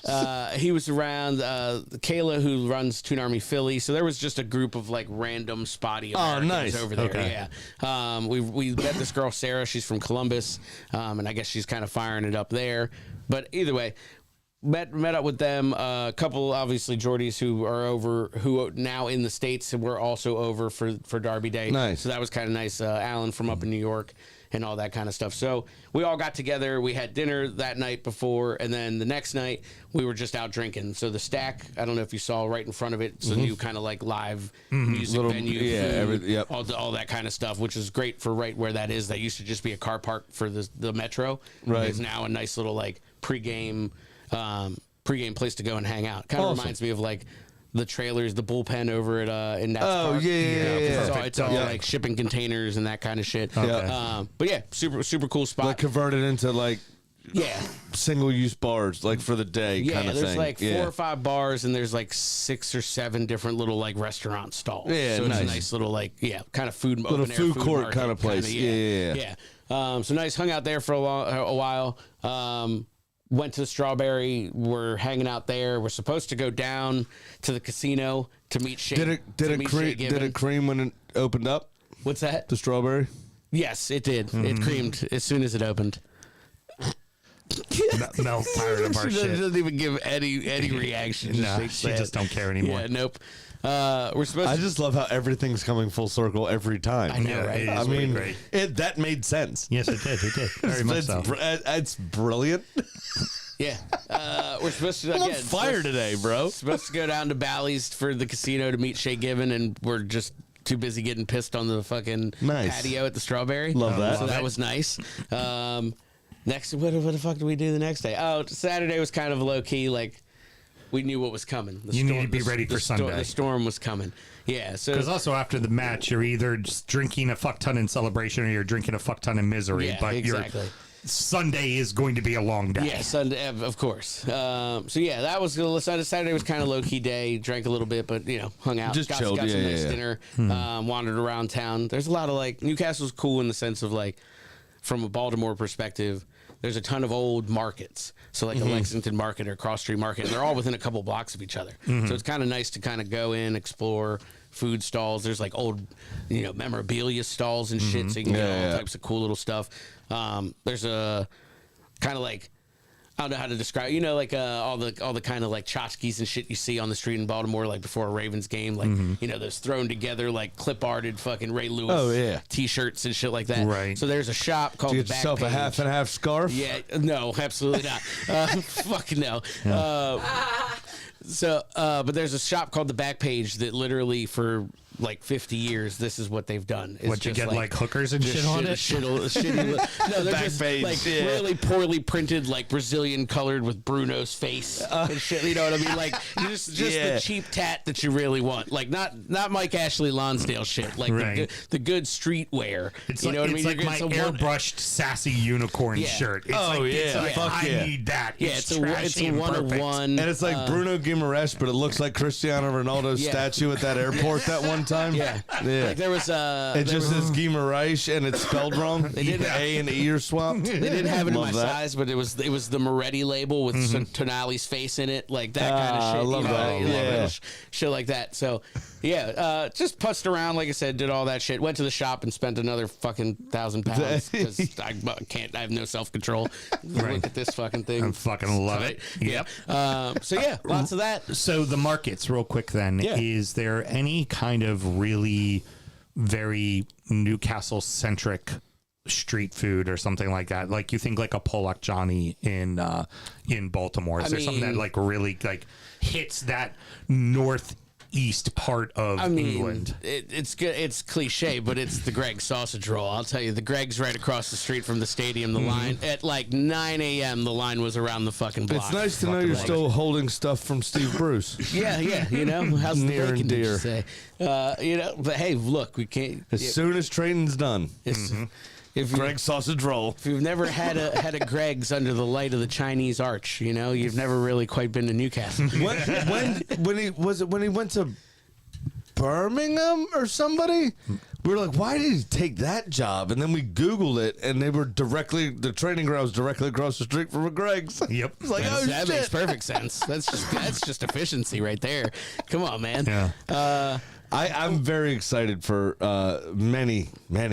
He was around Kayla, who runs Toon Army Philly. So there was just a group of like random spotty Americans nice. over there. Okay. Yeah. We met this girl Sarah. She's from Columbus, and I guess she's kind of firing it up there. But either way, met up with them. A couple, obviously, Geordies who are now in the States, and we're also over for Derby Day. Nice. So that was kind of nice. Alan from up in New York and all that kind of stuff. So we all got together. We had dinner that night before, and then the next night we were just out drinking. So the Stack, I don't know if you saw right in front of it, it's a new kind of like live music Little- venue, yeah, food, all that kind of stuff, which is great for right where that is. That used to just be a car park for the Metro. Right. It's now a nice little like pregame place to go and hang out. Kind of Awesome. reminds me of like the trailers, the bullpen over at in Nats Oh, Park. yeah. It's all like shipping containers and that kind of shit. Yeah. But yeah, super cool spot. Like converted into like Yeah. single-use bars, like for the day Yeah, kind of there's thing. like 4 or 5 bars, and there's like 6 or 7 different little like restaurant stalls. Yeah, so it's nice. a nice little like kind of food, Little open air food court market kind of place. Yeah. So nice. Hung out there for a while. Went to the Strawberry. We're hanging out there. We're supposed to go down to the casino to meet Shay. Did it cream when it opened up? What's that? The Strawberry? Yes, it did. It creamed as soon as it opened. Mel's tired of our She shit. doesn't even give any reaction. No, shakes she her just head. don't care anymore. Yeah, nope. We're supposed I to. just love how everything's coming full circle every time. I know, Yeah, right? it is I pretty mean, great. that made sense. Yes, it did. It did. Very much It's, so. it's brilliant. Yeah. We're supposed to. I'm on again, fire today, bro. Supposed to go down to Bally's for the casino to meet Shay Given, and we're just too busy getting pissed on the fucking Nice. patio at the Strawberry. Love that. So Love that it. was nice. Next, what the fuck did we do the next day? Oh, Saturday was kind of low key. Like we knew what was coming. You need to be ready for Sunday. The storm was coming. Yeah. So Because also after the match, you're either just drinking a fuck ton in celebration or you're drinking a fuck ton in misery. Yeah, but exactly. your Sunday is going to be a long day. Yeah, Sunday, of course. So yeah, that was Saturday was kind of low key day. Drank a little bit, but hung out, Just got chilled, some yeah, nice yeah. dinner, wandered around town. There's a lot of like Newcastle's cool in the sense of like from a Baltimore perspective. There's a ton of old markets, so like a Lexington Market or Cross Street Market, and they're all within a couple blocks of each other. So it's kind of nice to kind of go in, explore food stalls. There's like old, memorabilia stalls and shit, so you can get all types of cool little stuff. There's a kind of like I don't know how to describe. Like all the kind of like tchotchkes and shit you see on the street in Baltimore, like before a Ravens game, like those thrown together like clip-arted fucking Ray Lewis T-shirts and shit like that. Right. So there's a shop called Get the Back yourself a Page. half and half scarf. Yeah, no, absolutely not. Fucking no. But there's a shop called the Back Page that literally for like 50 years, this is what they've done. It's What, you just get like hookers and shit on it? No, they're Back just page, like yeah. really poorly printed, like Brazilian colored with Bruno's face and shit. You know what I mean? Like just Yeah. the cheap tat that you really want. Like not Mike Ashley Lonsdale shit. Like Right. the good streetwear. It's you like, know what I mean? it's like my You're getting some airbrushed sassy unicorn Yeah. shirt. It's Oh, like, yeah. It's like, Fuck I yeah. need that. Yeah, it's a trashy and perfect. 101. And it's like Bruno Guimaraes, but it looks like Cristiano Ronaldo's Yeah. statue at that airport that one time. Yeah. Like there was It just says Guimaraes and it's spelled wrong. did The A and E are swapped. They didn't have it in my Love that. size, but it was the Moretti label with Tonali's face in it, like that kind of Ah, shit. I love that. Yeah. Shit like that. So, yeah, just putzed around, like I said, did all that shit. Went to the shop and spent another fucking £1,000 because I have no self control. Look at this fucking thing. I fucking love it. Yep. So yeah, lots of that. So the markets, real quick then, Yeah. is there any kind of really very Newcastle-centric street food or something like that? Like you think like a Pollock Johnny in Baltimore. Is there something that mean- like really like hits that northeast part of England? It's good. It's cliche, but it's the Greg's sausage roll. I'll tell you, the Greg's right across the street from the stadium. The line at like 9 a.m. The line was around the fucking block. It's nice to know you're still holding stuff from Steve Bruce. Yeah, how's the Near and bacon, did you dear. say? But hey, look, we can't. As soon as training's done, If you- Greg's sausage roll. if you've never had a Greg's under the light of the Chinese Arch, you've never really quite been to Newcastle. when he went to Birmingham or somebody, we were like, why did he take that job? And then we Googled it, and the training ground was directly across the street from a Greg's. Yep. It's like, oh That makes shit. perfect sense. That's just efficiency right there. Come on, man. Yeah. I'm very excited for many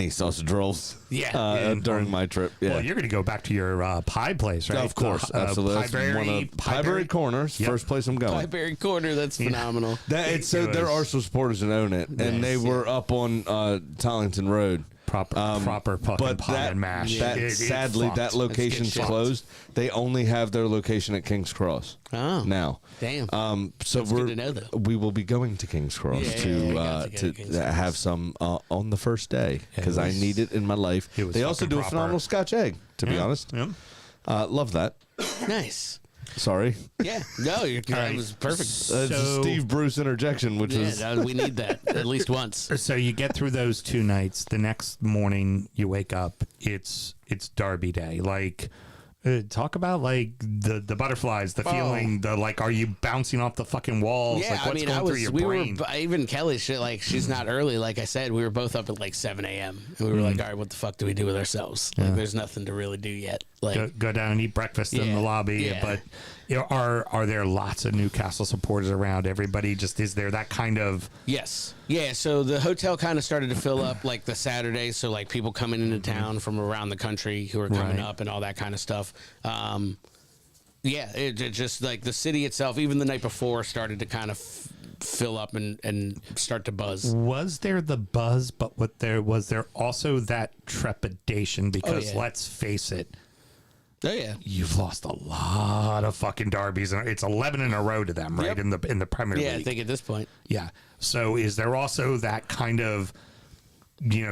sausage rolls. Yeah. During my trip. Yeah. Well, you're going to go back to your pie place, right? Of course, The, absolutely. That's one of Pieberry Corners, Yep. first place I'm going. Pieberry Corner, that's phenomenal. It's so there are some supporters that own it, and they were up on Tollington Road. Proper fucking pie and mash. Sadly, fucked. that location's shit. closed. They only have their location at King's Cross Oh. now. Damn. So That's good to know, though. we will be going to King's Cross Yeah, we got to go to to King's Cross. have some on the first day because I need it in my life. it was They also fucking do a proper. phenomenal Scotch egg. To be honest, Yeah. love that. Nice. Sorry, Yeah. No, that right. was perfect. that's a So- Steve Bruce interjection, which Yeah, was we need that at least once. So you get through those 2 nights. The next morning you wake up. It's Derby Day. Like Talk about like the butterflies, the feeling, the like, are you bouncing off the fucking walls? Yeah, like, what's going through your brain? Even Kelly, she's not early. Like I said, we were both up at like 7 a.m. and we were like, all right, what the fuck do we do with ourselves? Like, there's nothing to really do yet. Like, go down and eat breakfast in the lobby. Yeah. But are there lots of Newcastle supporters around? Everybody just, is there that kind of? Yes. Yeah. So the hotel kind of started to fill up like the Saturday. So like people coming into town from around the country who are coming up and all that kind of stuff. Yeah, it just like the city itself, even the night before, started to kind of fill up and start to buzz. Was there the buzz, but was there also that trepidation? Because let's face it, Oh yeah, you've lost a lot of fucking derbies, and it's 11 in a row to them, right? Yep. In the Premier League. Yeah, I think at this point. Yeah. So is there also that kind of,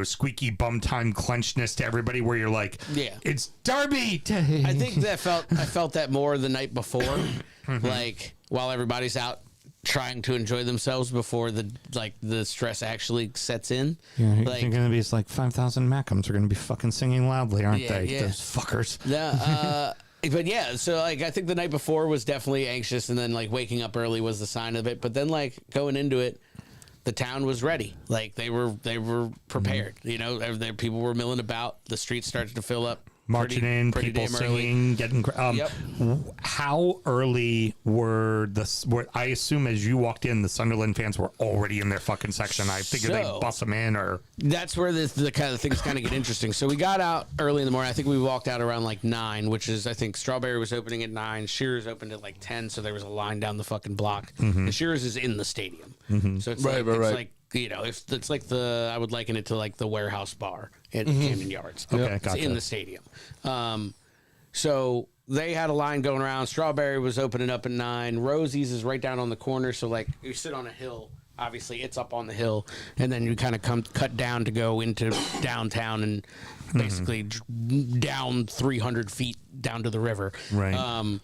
squeaky bum time clenchness to everybody where you're like, yeah, it's derby day? I think I felt that more the night before, like while everybody's out trying to enjoy themselves before the stress actually sets in. Yeah, like, you're going to be like 5,000 Mackhams are going to be fucking singing loudly, aren't they? Yeah. Those fuckers. Yeah. But yeah, so like I think the night before was definitely anxious, and then like waking up early was the sign of it. But then like going into it, the town was ready. Like they were prepared. People were milling about. The streets started to fill up. Marching in, people singing, getting. Yep. How early were I assume as you walked in, the Sunderland fans were already in their fucking section. I figured they bust them in, or that's where the kind of things kind of get interesting. So we got out early in the morning. I think we walked out around like 9, which is I think Strawberry was opening at 9. Shearers opened at like 10, so there was a line down the fucking block. And Shearers is in the stadium, so it's Right. like if it's like I would liken it to like the warehouse bar at Camden Yards. Okay, It's gotcha. in the stadium. So they had a line going around. Strawberry was opening up at 9. Rosie's is right down on the corner. So like you sit on a hill. Obviously, it's up on the hill, and then you kind of cut down to go into downtown and basically down 300 feet down to the river. Right.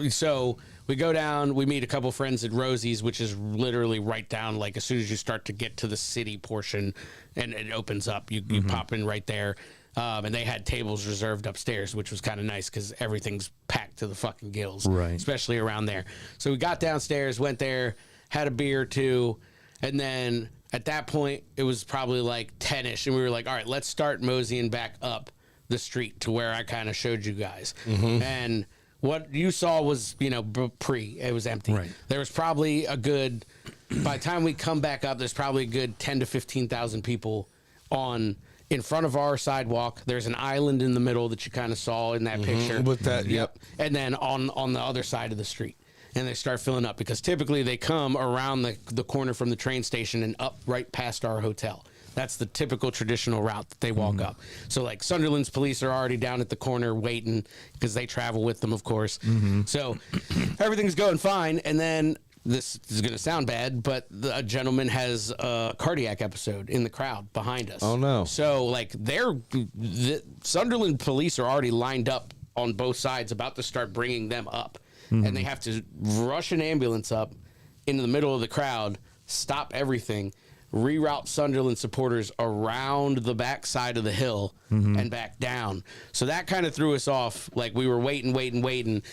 So we go down, we meet a couple friends at Rosie's, which is literally right down, like as soon as you start to get to the city portion and it opens up, you pop in right there. And they had tables reserved upstairs, which was kind of nice because everything's packed to the fucking gills, Right. especially around there. So we got downstairs, went there, had a beer or two, and then at that point, it was probably like 10-ish, and we were like, all right, let's start moseying back up the street to where I kind of showed you guys. And what you saw was, it was empty. Right. There was probably by the time we come back up, there's probably a good 10 to 15,000 people in front of our sidewalk. There's an island in the middle that you kind of saw in that picture. With that, yep. And then on the other side of the street. And they start filling up because typically they come around the corner from the train station and up right past our hotel. That's the typical traditional route that they walk up. So like Sunderland's police are already down at the corner waiting because they travel with them, of course. So everything's going fine. And then this is going to sound bad, but a gentleman has a cardiac episode in the crowd behind us. Oh, no. So like the Sunderland police are already lined up on both sides about to start bringing them up. And they have to rush an ambulance up into the middle of the crowd, stop everything, reroute Sunderland supporters around the back side of the hill and back down. So that kind of threw us off. Like we were waiting.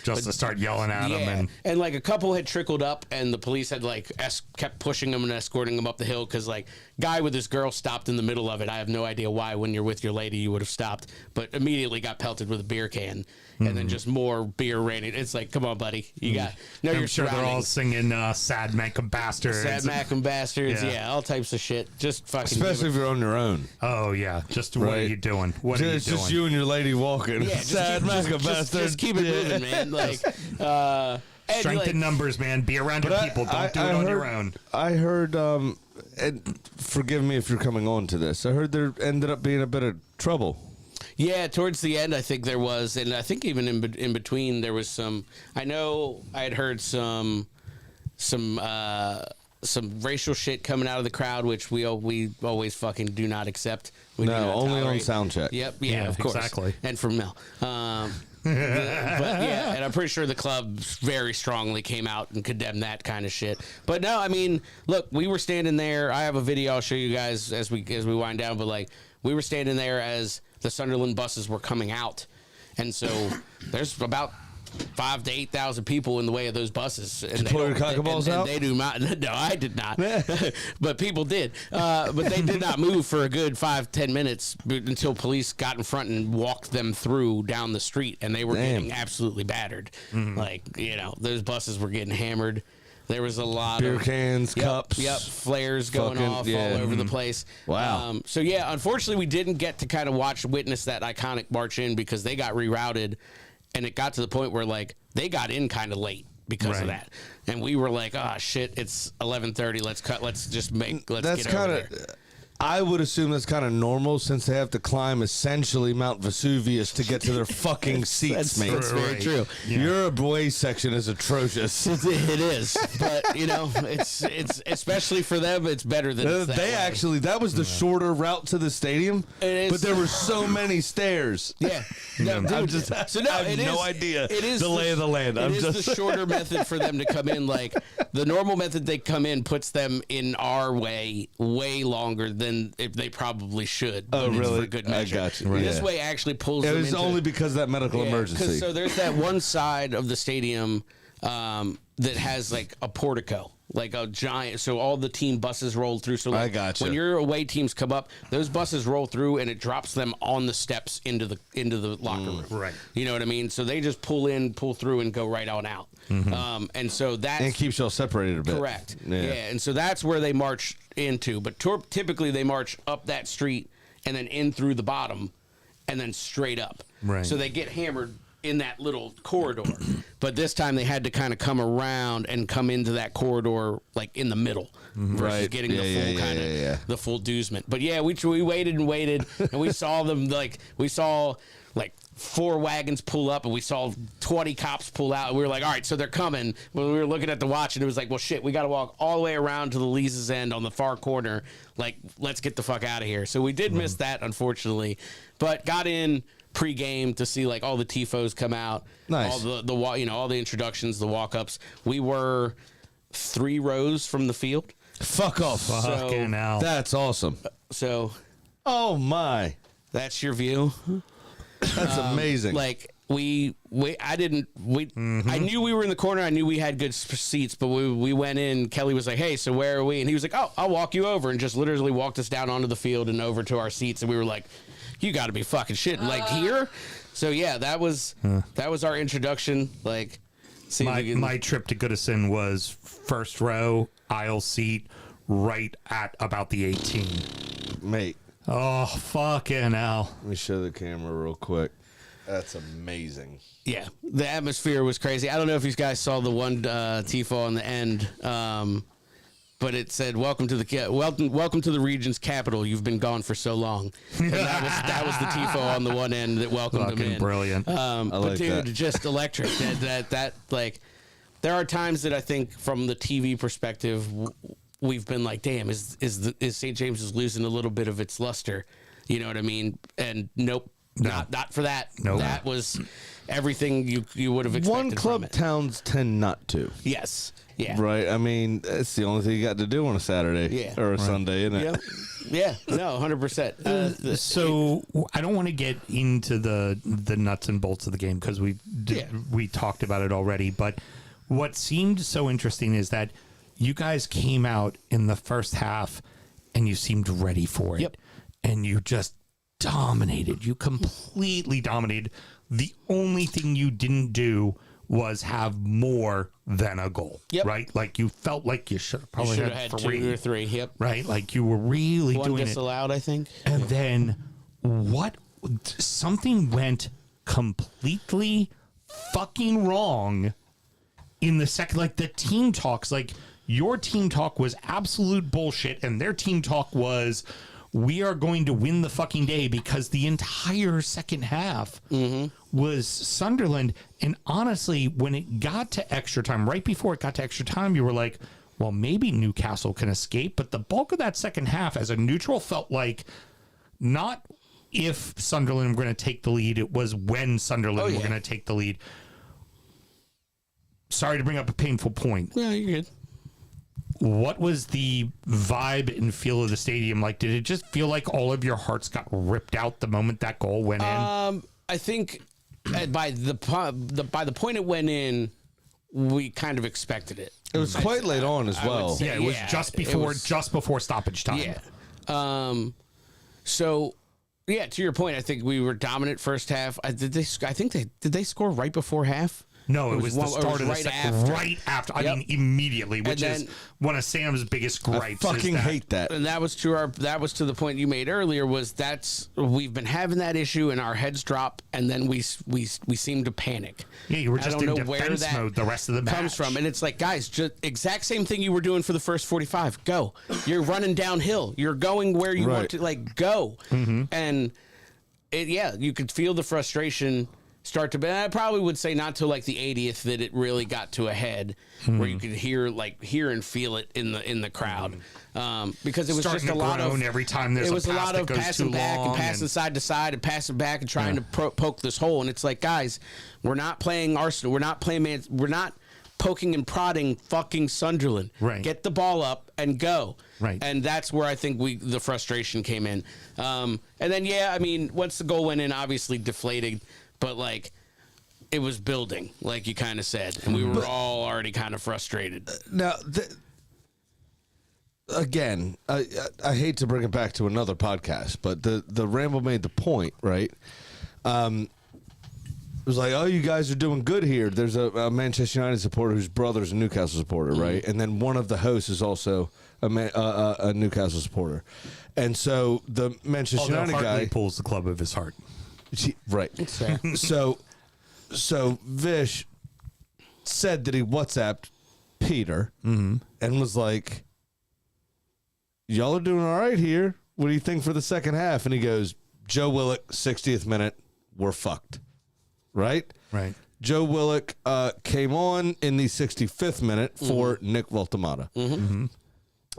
Just to start yelling at them. And like a couple had trickled up and the police had like kept pushing them and escorting them up the hill because like guy with his girl stopped in the middle of it. I have no idea why when you're with your lady you would have stopped, but immediately got pelted with a beer can. And then just more beer raining. It's like, come on, buddy. You got I'm sure they're all singing Sad Mackham Bastards. Sad Mackham Bastards. Yeah, all types of shit. Just fucking. Especially if you're on your own. Oh, yeah. Just what are Right. you doing? What are you doing? It's just you and your lady walking. Yeah, Sad Mackham Bastards. Just keep it moving, man. Like, and Strength like, in numbers, man. Be around your people. Don't do it on your own. I heard, and forgive me if you're coming on to this, I heard there ended up being a bit of trouble. Yeah, towards the end, I think there was, and I think even in between there was some. I know I had heard some racial shit coming out of the crowd, which we always fucking do not accept. We do No, not only tolerate. on sound check. Yep, Yeah, of course, exactly. and from Mel. But yeah, and I'm pretty sure the club very strongly came out and condemned that kind of shit. But no, I mean, look, we were standing there. I have a video I'll show you guys as we wind down. But like, we were standing there as the Sunderland buses were coming out, and so there's about 5,000 to 8,000 people in the way of those buses. And Did you pull your cock and balls out? They do not. No, I did not. But people did. But they did not move for a good 5-10 minutes until police got in front and walked them through down the street, and they were getting absolutely battered. Like, you know, those buses were getting hammered. There was a lot Beer of cans, cups. Yep, flares going fucking- off yeah. all over the place. Wow. So yeah, unfortunately, we didn't get to kind of witness that iconic march in because they got rerouted, and it got to the point where like they got in kind of late because of that, and we were like, oh shit, it's 11:30. Let's cut. Let's just make. Let's That's get over kind there. of. I would assume that's kind of normal since they have to climb essentially Mount Vesuvius to get to their fucking seats, mate. That's very true. Your away section is atrocious. It is, but you know, it's especially for them, it's better than it's that They way. actually, that was the shorter route to the stadium, It is. but there were so many stairs. Yeah. No, I'm dude, just, so no, I have it no is- idea It is the lay of the land. I'm It is just the shorter method for them to come in. Like the normal method they come in puts them in our way way longer than if they probably should. Oh, but it's really? for good I measure. got you. This Yeah. way actually pulls it them was into, only because of that medical yeah, 'cause emergency. So there's that one side of the stadium that has like a portico. Like a giant, so all the team buses roll through. So like, I gotcha. when your away teams come up, those buses roll through, and it drops them on the steps into the locker room. Right. You know what I mean? So they just pull through, and go right on out. And so that's and keeps y'all separated a bit. correct. Yeah. And so that's where they march into. But typically they march up that street and then in through the bottom, and then straight up. Right. So they get hammered in that little corridor, but this time they had to kind of come around and come into that corridor like in the middle versus Right. getting Yeah, the full yeah, kind of yeah, yeah. the full duesment. But yeah, we waited and waited, and we saw them like 4 wagons pull up, and we saw 20 cops pull out. And we were like, all right, so they're coming. When we were looking at the watch, and it was like, well, shit, we got to walk all the way around to the Lisa's end on the far corner. Like, let's get the fuck out of here. So we did miss that, unfortunately, but got in pre-game to see like all the tifos come out. Nice. All the all the introductions, the walk-ups. We were 3 rows from the field. Fuck off. Fucking hell. That's awesome. So Oh my. that's your view. That's amazing. Like I knew we were in the corner. I knew we had good seats, but we went in. Kelly was like, "Hey, so where are we?" And he was like, "Oh, I'll walk you over," and just literally walked us down onto the field and over to our seats. And we were like, "You got to be fucking shitting!" Like here. So yeah, that was our introduction. Like, see if we can- My trip to Goodison was first row, aisle seat, right at about the 18. Mate, Oh, fucking hell. let me show the camera real quick. That's amazing. yeah, the atmosphere was crazy. I don't know if you guys saw the one tifo on the end. But it said, "Welcome to the region's capital. You've been gone for so long." And that was the tifo on the one end that welcomed them Fucking in. brilliant. But like dude, that. just electric. that like, there are times that I think from the TV perspective, we've been like, "Damn, is St. James's losing a little bit of its luster?" You know what I mean? And nope, not for that. Nope. That was everything you would have expected. One club from it. towns tend not to. Yes. Yeah. Right? I mean, that's the only thing you got to do on a Saturday Yeah. or a Sunday, isn't it? Yeah. Yeah. No, 100%. So I don't want to get into the nuts and bolts of the game because we talked about it already. But what seemed so interesting is that you guys came out in the first half and you seemed ready for it. Yep. And you just dominated. You completely dominated. The only thing you didn't do was have more than a goal. Yep. Right? Like you felt like you should have probably should have had had 3. 2 or 3. Yep. Right? Like you were really One doing it. disallowed, I think. And then something went completely fucking wrong in the second, like the team talks, like your team talk was absolute bullshit and their team talk was, we are going to win the fucking day, because the entire second half was Sunderland. And honestly, when it got to extra time, right before it got to extra time, you were like, well, maybe Newcastle can escape. But the bulk of that second half as a neutral felt like not if Sunderland were going to take the lead, it was when Sunderland were going to take the lead. Sorry to bring up a painful point. Yeah, you're good. What was the vibe and feel of the stadium like? Did it just feel like all of your hearts got ripped out the moment that goal went in? I think by the point it went in, we kind of expected it. It was quite late on as well. Yeah, it was just before stoppage time. Yeah. So, yeah, to your point, I think we were dominant first half. Did they score right before half? No, it was the start of the second. Right after. I mean, immediately, which is one of Sam's biggest gripes. I fucking hate that. And that was to the point you made earlier. We've been having that issue, and our heads drop, and then we seem to panic. Yeah, you were just in defense where that mode the rest of the match. Comes from, and it's like, guys, just exact same thing you were doing for the first 45. Go. You're running downhill. You're going where you want to. Like, go. And you could feel the frustration start to be. I probably would say not till like the 80th that it really got to a head where you could hear and feel it in the crowd, because it was starting just a lot of every time there's it was a lot of passing back and passing side to side and passing back and trying to poke this hole. And it's like, guys, we're not playing Arsenal. We're not playing we're not poking and prodding fucking Sunderland. Right. Get the ball up and go. Right. And that's where I think the frustration came in. And then I mean, once the goal went in, obviously deflated. But, like, it was building, like you kind of said. And we were all already kind of frustrated. Now, again, I hate to bring it back to another podcast, but the Ramble made the point, right? It was like, oh, you guys are doing good here. There's a Manchester United supporter whose brother's a Newcastle supporter, right? And then one of the hosts is also a Newcastle supporter. And so the Manchester United guy pulls the club of his heart. Right. So Vish said that he WhatsApped Peter and was like, y'all are doing all right here. What do you think for the second half? And he goes, Joe Willock, 60th minute, we're fucked. Right? Right. Joe Willock came on in the 65th minute for Nick Voltamata.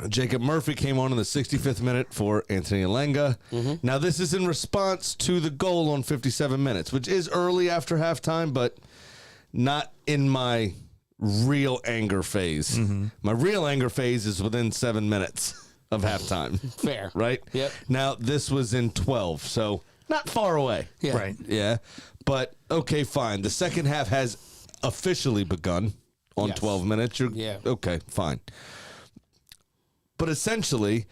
Jacob Murphy came on in the 65th minute for Anthony Alenga. Now, this is in response to the goal on 57 minutes, which is early after halftime, but not in my real anger phase. My real anger phase is within 7 minutes of halftime. Fair. Right? Yep. Now, this was in 12, so not far away. Yeah. Right. Yeah. But, okay, fine. The second half has officially begun on 12 minutes. Okay, fine. But essentially,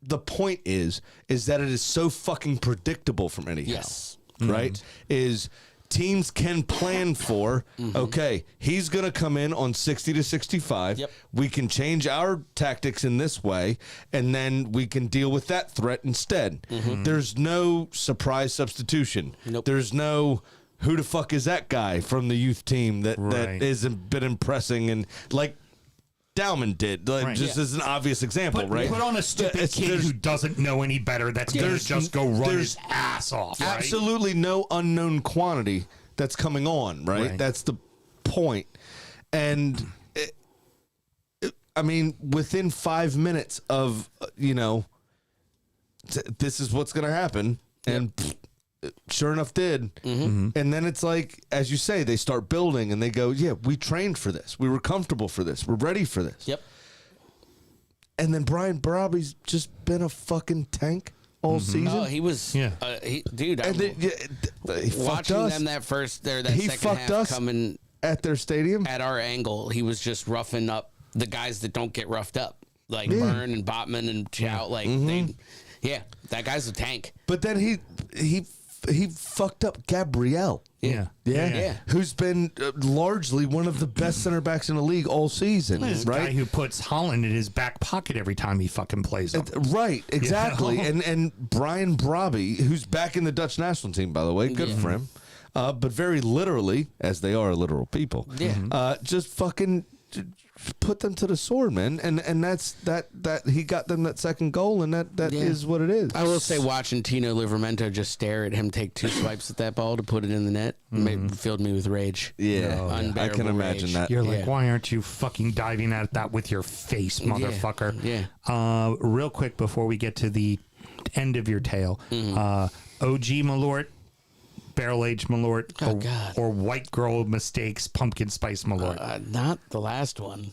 the point is that it is so fucking predictable from anyhow. Yes. Right? Is teams can plan for, okay, he's going to come in on 60 to 65. Yep. We can change our tactics in this way, and then we can deal with that threat instead. There's no surprise substitution. Nope. There's no, who the fuck is that guy from the youth team that isn't been impressing, and like Dowman did, just as an obvious example, right? Put on a stupid kid who doesn't know any better that's going to just go run his ass off, right? Absolutely no unknown quantity that's coming on, right? That's the point. And, I mean, within 5 minutes of, this is what's going to happen, and sure enough did. And then it's like, as you say, they start building and they go, yeah, we trained for this. We were comfortable for this. We're ready for this. Yep. And then Brian Barabi's just been a fucking tank all season. Oh, he was, dude. And then, he watching them that second half coming at their stadium at our angle, he was just roughing up the guys that don't get roughed up, like Byrne and Botman and Chow. Like that guy's a tank. But then he fucked up Gabriel. Yeah. Who's been largely one of the best center backs in the league all season. This right? guy who puts Holland in his back pocket every time he fucking plays him. Right, exactly. And Brian Brobby, who's back in the Dutch national team, by the way, good for him. But very literally, as they are literal people, just fucking put them to the sword, man. And that's that he got them that second goal, and that is what it is. I will say, watching Tino Livramento just stare at him take 2 swipes at that ball to put it in the net filled me with rage. Yeah, I can imagine that. You're like, why aren't you fucking diving at that with your face, motherfucker? Yeah. Real quick before we get to the end of your tale, OG Malort, barrel-aged Malort, or white girl mistakes pumpkin spice Malort. Not the last one.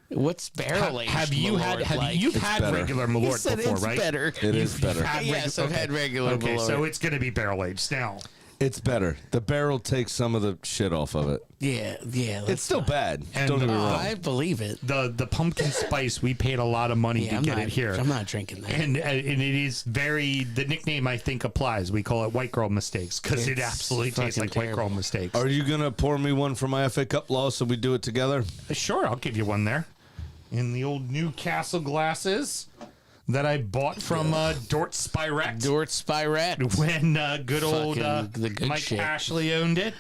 What's barrel-aged Have you Malort like? You've had regular Malort said before, it's right? better. It is better. Yes, I've had regular Okay, Malort. so it's going to be barrel-aged. Now, It's better. The barrel takes some of the shit off of it. Yeah. It's still bad. And, Don't get me wrong. I believe it. The pumpkin spice, we paid a lot of money to get it here. I'm not drinking that. And it is the nickname I think applies. We call it white girl mistakes because it It's absolutely tastes like fucking white girl mistakes. Are you going to pour me one for my FA Cup loss so we do it together? Sure, I'll give you one there. In the old Newcastle glasses that I bought from Dort Spirect. Dort Spirette. When good old Fucking the good Mike shit. Ashley owned it.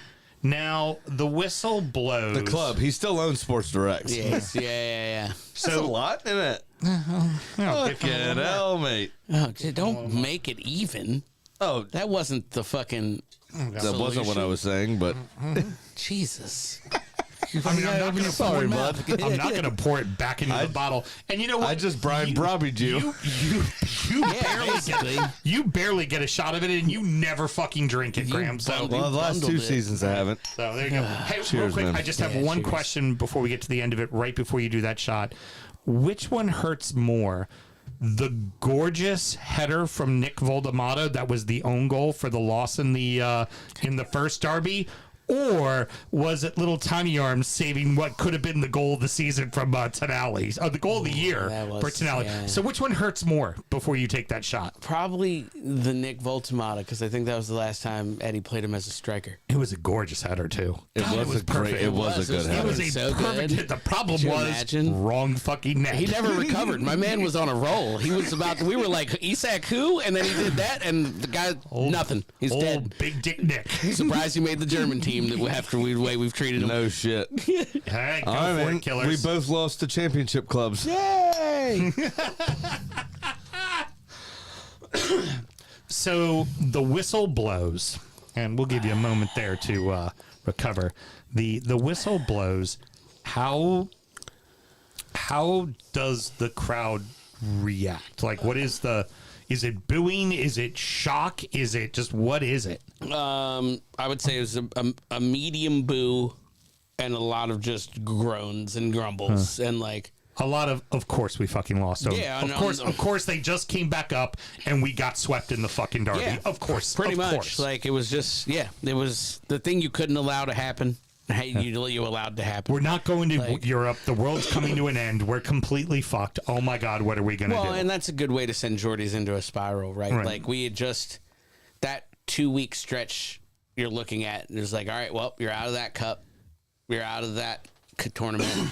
Now the whistle blows. The club. He still owns Sports Direct. Yes. Yeah. That's a lot, isn't it? Oh, Fucking hell, mate. Oh, don't make it even. Oh, That wasn't the fucking. that wasn't what I was saying, but Jesus. I mean, I'm not going to Sorry, bud. I'm not going to pour it back into the bottle. And you know what? I just Brian Brobbied you. You barely get a shot of it, and you never fucking drink it, Graham. So, Well, the last 2 bundled it. seasons I haven't. so there you go. Hey, real Cheers, quick, man. I just have Yeah, one cheers. question before we get to the end of it. Right before you do that shot, which one hurts more? The gorgeous header from Nick Voldemato that was the own goal for the loss in the first derby, or was it little tiny arms saving what could have been the goal of the season from Tonali? The goal of the year That was- for Tonali. yeah. So which one hurts more before you take that shot? Probably the Nick Voltemata, because I think that was the last time Eddie played him as a striker. It was a gorgeous header too. It was a great. perfect. It was a good It header. was a So perfect. good. The problem Could you was imagine? wrong fucking net. He never recovered. My man was on a roll. He was about. We were like, Isak who? And then he did that, and the guy nothing. He's old dead. Big Dick Nick. Surprised he made the German team that after the way we've treated him. No shit. Hey, go All right, for man. it, killers. We both lost to championship clubs. Yay! So the whistle blows, and we'll give you a moment there to recover. The whistle blows. How does the crowd react? Like, what is the? Is it booing? Is it shock? Is it just what is it? I would say it was a medium boo and a lot of just groans and grumbles and like. A lot of course we fucking lost. So Yeah, of course they just came back up and we got swept in the fucking derby. Yeah, of course, pretty of much. course. Like it was just it was the thing you couldn't allow to happen. Hey, you allowed to happen. We're not going to Like- Europe. The world's coming to an end. We're completely fucked. Oh my God, what are we gonna Well, do? and that's a good way to send Jordies into a spiral, right? Right. Like we had just that 2-week stretch you're looking at, and it's like, all right, well, you're out of that cup, you're out of that tournament.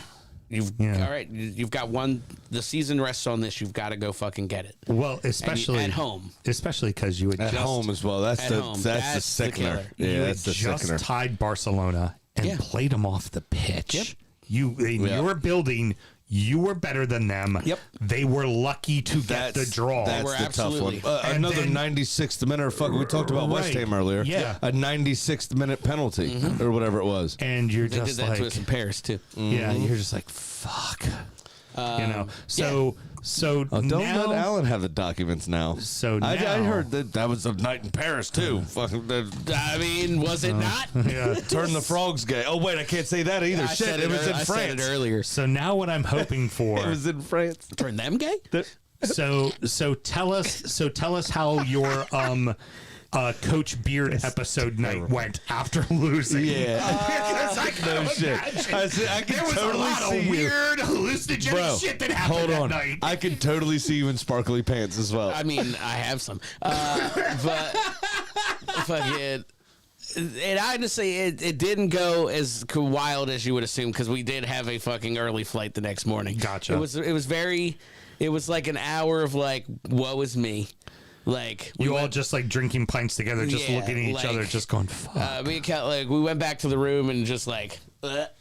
All right, you've got one. The season rests on this. You've got to go fucking get it. Well, especially at home. especially because you had At just home as well. That's At the home. that's That's the the sickener. killer. you Yeah, had that's the just sickener. tied Barcelona and Yeah. played them off the pitch. Yep. You in your building, you were better than them. Yep. They were lucky to get the draw. That's were the tough one. absolutely- And Another then- 96th minute. Or fuck, we talked about West Right. Ham earlier. Yeah. A 96th minute penalty or whatever it was. and you're They did just that like, to us in Paris too. yeah, you're just like, fuck. You know. So Oh, don't now, let Alan have the documents now. So I now- heard that was a night in Paris too. Fucking I mean, was it not? Yeah. turn the frogs gay. Oh wait, I can't say that either. I Shit, said it was in I said France. it earlier. So now what I'm hoping for. It was in France. Turn them gay? So tell us how your Coach Beard episode night went after losing. Yeah. Because I No can shit. imagine I can there was totally a lot see of you. weird hallucinogenic Bro, shit that happened hold that on. night. I can totally see you in sparkly pants as well. I mean, I have some, but fucking. And honestly, it didn't go as wild as you would assume because we did have a fucking early flight the next morning. Gotcha. It was like an hour of like, woe is me. Like You all just like drinking pints together, just Yeah, looking at each like, other, just going, fuck. me and Kat, like we went back to the room and just like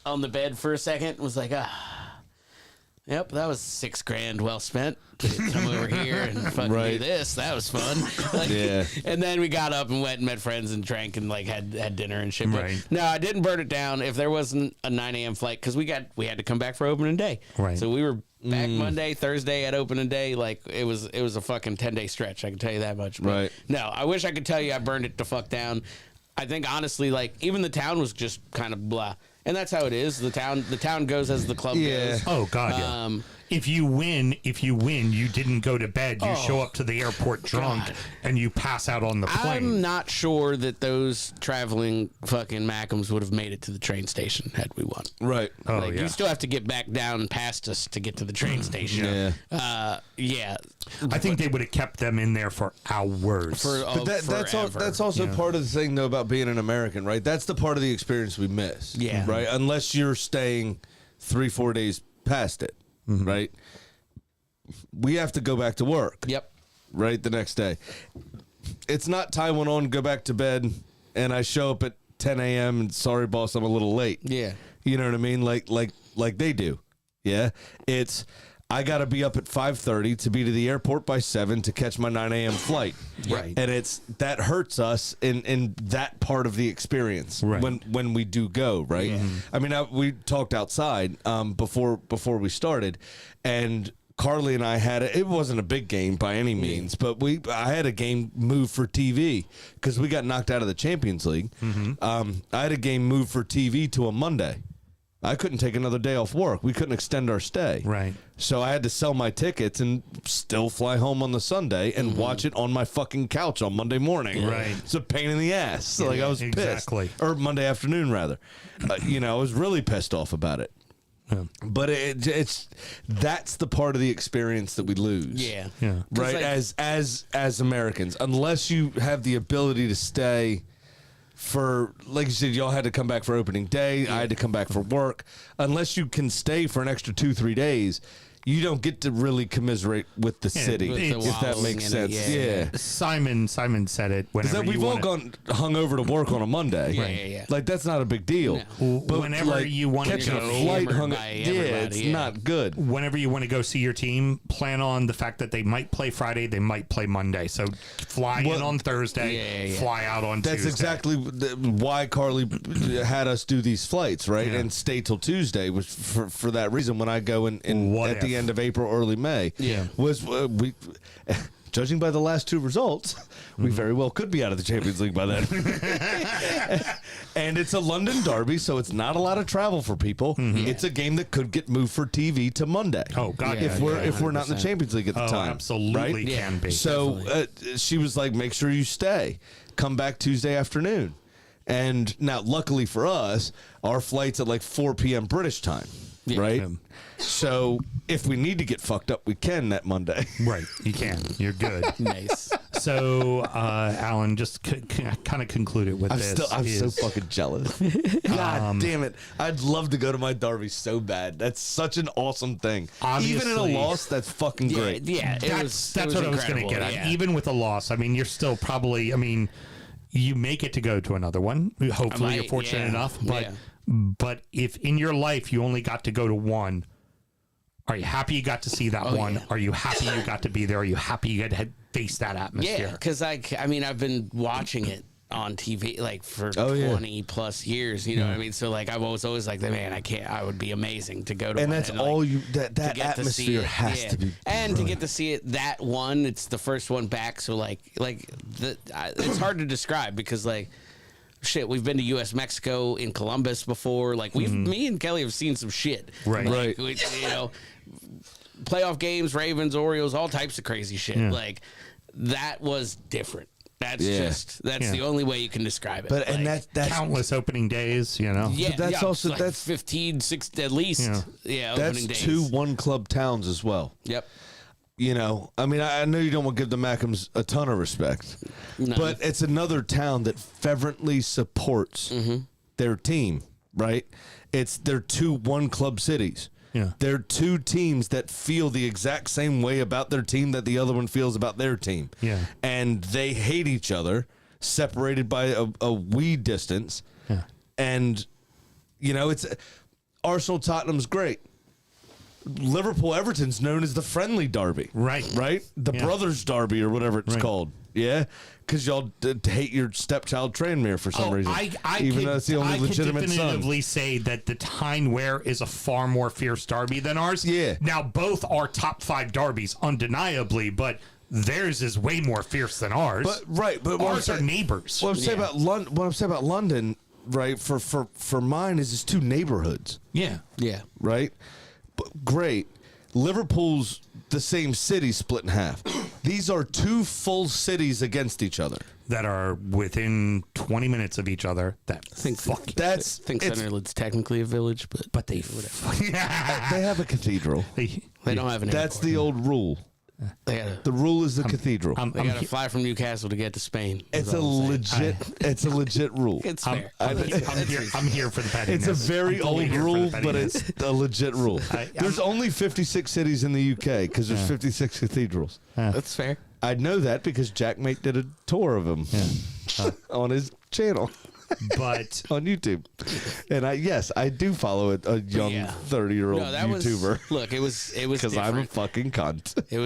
on the bed for a second and was like, yep, that was $6,000 well spent to come over here and fucking do Right. this. That was fun. Like, Yeah. And then we got up and went and met friends and drank and like had dinner and shit. But Right. no, I didn't burn it down. If there wasn't a 9 a.m. flight, because we had to come back for opening day. Right. So we were back Monday, Thursday at opening day. Like it was a fucking 10-day stretch. I can tell you that much. But Right. No, I wish I could tell you I burned it the fuck down. I think honestly, like even the town was just kind of blah. and that's how it is. The town goes as the club goes. Oh God, yeah. If you win, you didn't go to bed. You show up to the airport drunk and you pass out on the plane. I'm not sure that those traveling fucking Mackems would have made it to the train station had we won. Right. Oh, Like, yeah. you still have to get back down past us to get to the train station. Yeah. Yeah. I think they would have kept them in there for hours. But that's also part of the thing, though, about being an American, right? That's the part of the experience we miss. Yeah. Right? Unless you're staying 3-4 days past it, right? We have to go back to work. Yep. Right? The next day. It's not time went on, go back to bed, and I show up at 10 a.m. and sorry, boss, I'm a little late. Yeah. You know what I mean? Like they do. Yeah. It's I got to be up at 5:30 to be to the airport by 7 to catch my 9 a.m. flight. Right. And that hurts us in that part of the experience Right. when we do go, right? Yeah. I mean, we talked outside before we started, and Carly and I had it wasn't a big game by any means, but I had a game moved for TV because we got knocked out of the Champions League. I had a game moved for TV to a Monday. I couldn't take another day off work. We couldn't extend our stay. Right. So I had to sell my tickets and still fly home on the Sunday and watch it on my fucking couch on Monday morning. Right. It's a pain in the ass. Like I was exactly. pissed. Or Monday afternoon, rather. I was really pissed off about it. Yeah. But it's that's the part of the experience that we lose. Yeah. Yeah. Right. Like, as Americans, unless you have the ability to stay for, like you said, y'all had to come back for opening day. I had to come back for work. Unless you can stay for an extra 2-3 days, you don't get to really commiserate with the city, with the if that wallowing makes in it, sense. yeah. Yeah. Simon said it. Because Whenever we've you all wanna- gone hung over to work on a Monday. Yeah. Like, that's not a big deal. Well, whenever you want to catching a go- flight hammered hung, by yeah, everybody, it's yeah. not good. Whenever you want to go see your team, plan on the fact that they might play Friday, they might play Monday. So fly in on Thursday, Yeah. fly out on That's Tuesday. exactly why Carly had us do these flights, right? Yeah. And stay till Tuesday was for that reason. When I go in What at the if? end of April, early May, Yeah. was we. Judging by the last 2 results, we very well could be out of the Champions League by then. And it's a London derby, so it's not a lot of travel for people. It's a game that could get moved for TV to Monday. Oh, God, if yeah, we're not in the 100%. Champions League at the Oh, time, absolutely right? can be. So she was like, "Make sure you stay. Come back Tuesday afternoon." And now, luckily for us, our flight's at like 4 p.m. British time, right? Yeah. So if we need to get fucked up, we can that Monday. Right. You can. You're good. Nice. So, Alan, just kind of conclude it with I'm this. so fucking jealous. God damn it! I'd love to go to my derby so bad. That's such an awesome thing. Even in a Obviously. loss, that's fucking great. Yeah. That's what I was going to get at. Yeah. Even with a loss, I mean, you're still probably, I mean, you make it to go to another one. Hopefully, you're fortunate enough. But if in your life you only got to go to one, are you happy you got to see that one? yeah. Are you happy you got to be there? Are you happy you got to face that Yeah, atmosphere? because I mean, I've been watching it on TV like for Oh, yeah. 20 plus years. You know what I mean? So like, I was always like, man, I can't. I would be amazing to go to. And one that's like, all you. to That get to see atmosphere it, has yeah. to be. and to get to see it that one. It's the first one back, so it's hard to describe because like. Shit, we've been to U.S. Mexico in Columbus before. Like me and Kelly have seen some shit. Right. Like, playoff games, Ravens, Orioles, all types of crazy shit. Yeah. Like that was different. That's Yeah. that's the only way you can describe it. But and Like, that's Countless opening days, you know? yeah, but that's yeah, also- like that's- 15, 16 at least. Yeah, that's opening days. 2 one-club towns as well. Yep. You know, I mean, I know you don't want to give the Mackems a ton of respect, No. but it's another town that fervently supports their team, right? They're 2 one-club cities. Yeah. They're 2 teams that feel the exact same way about their team that the other one feels about their team. Yeah. And they hate each other, separated by a wee distance. Yeah. And, you know, it's Arsenal Tottenham's great. Liverpool Everton's known as the friendly derby. Right. The Yeah. brothers derby or whatever it's Right. called. Yeah. Because y'all hate your stepchild Tranmere for some reason. Even though it's the only legitimate could son. definitively say that the Tyne-Ware is a far more fierce derby than ours. Yeah. Now, both are top 5 derbies, undeniably, but theirs is way more fierce than ours. But what I'm ours are saying- neighbors. What I'm saying about London, right, for mine is it's two neighborhoods, Yeah. Yeah. right? But great. Liverpool's the same city split in half. These are two full cities against each other. That are within 20 minutes of each other. That That's I think it's- Sunderland's technically a village, but they they have a cathedral. they don't have an That's airport. the old rule. They gotta, The rule is the cathedral. they gotta fly from Newcastle to get to Spain. It's is a all I'm saying. it's a legit rule. It's I'm, fair. I'm here for the pettiness. It's a very I'm totally old here for the rule, but pettiness. it's a legit rule. There's only 56 cities in the UK because there's 56 cathedrals. That's fair. I know that because Jack Mate did a tour of them on his channel But on YouTube, and I do follow a young Yeah. 30-year-old No, that YouTuber was look. It was because I'm a different. fucking cunt. It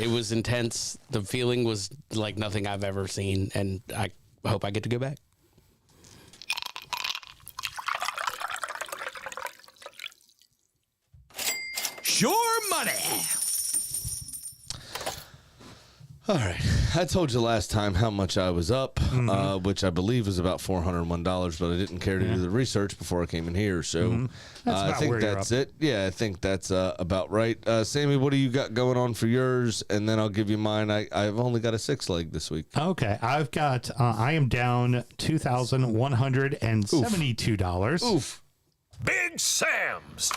was intense. The feeling was like nothing I've ever seen, and I hope I get to go back. Sure money. All right. I told you last time how much I was up, which I believe was about $401, but I didn't care to do the research before I came in here. So That's I about think where you're that's up. it. Yeah, I think that's about right. Sammy, what do you got going on for yours? And then I'll give you mine. I've only got a 6-leg this week. okay, I've got. I am down $2,172. Oof. Big Sam's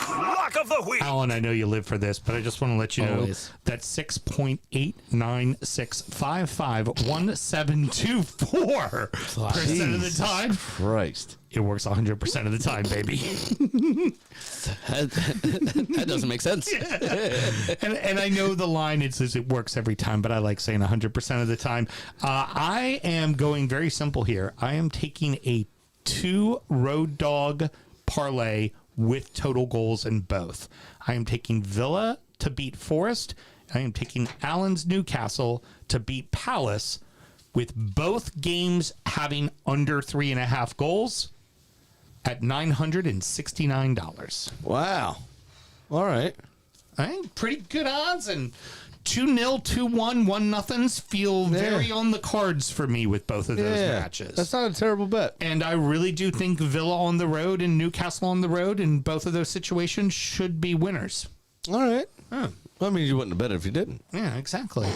Lock of the Week. Alan, I know you live for this, but I just want to let you know Always. that 6.8965511724% of the time, Christ. it works 100% of the time, baby. That doesn't make sense. and I know the line it says it works every time, but I like saying 100% of the time. I am going very simple here. I am taking a 2 road dog parlay with total goals in both. I am taking Villa to beat Forest. I am taking Allen's Newcastle to beat Palace, with both games having under 3.5 goals at $969. Wow. All right. Pretty good odds, and 2-0, 2-1, 1-0s feel very on the cards for me with both of those matches. That's not a terrible bet. And I really do think Villa on the road and Newcastle on the road in both of those situations should be winners. All right. I mean, you wouldn't have bet it if you didn't. Yeah, exactly.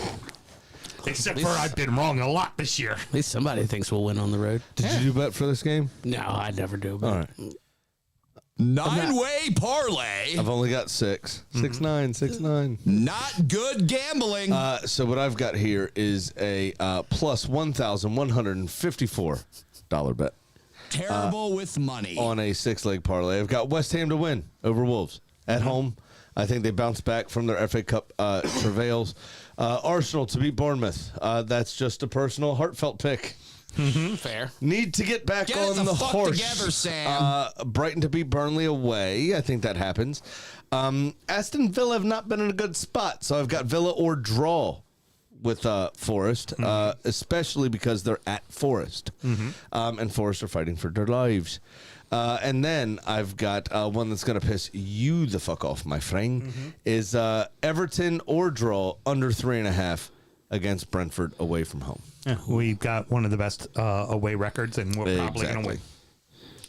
Except for I've been wrong a lot this year. At least somebody thinks we'll win on the road. Did you do bet for this game? No, I never do. But All right. 9-way parlay. I've only got 6. 6-9, 6-9. Not good gambling. So what I've got here is a plus $1,154 bet Terrible with money. on a 6-leg parlay. I've got West Ham to win over Wolves at home. I think they bounce back from their FA Cup travails. Arsenal to beat Bournemouth. That's just a personal, heartfelt pick. fair. Need to get back Get on the the fuck horse. together, Sam. Brighton to beat Burnley away. I think that happens. Aston Villa have not been in a good spot, so I've got Villa or draw with Forest, especially because they're at Forest, and Forest are fighting for their lives. And then I've got one that's going to piss you the fuck off, my friend, is Everton or draw under 3.5 against Brentford away from home. Yeah, we've got one of the best away records, and we're probably going to win. Exactly.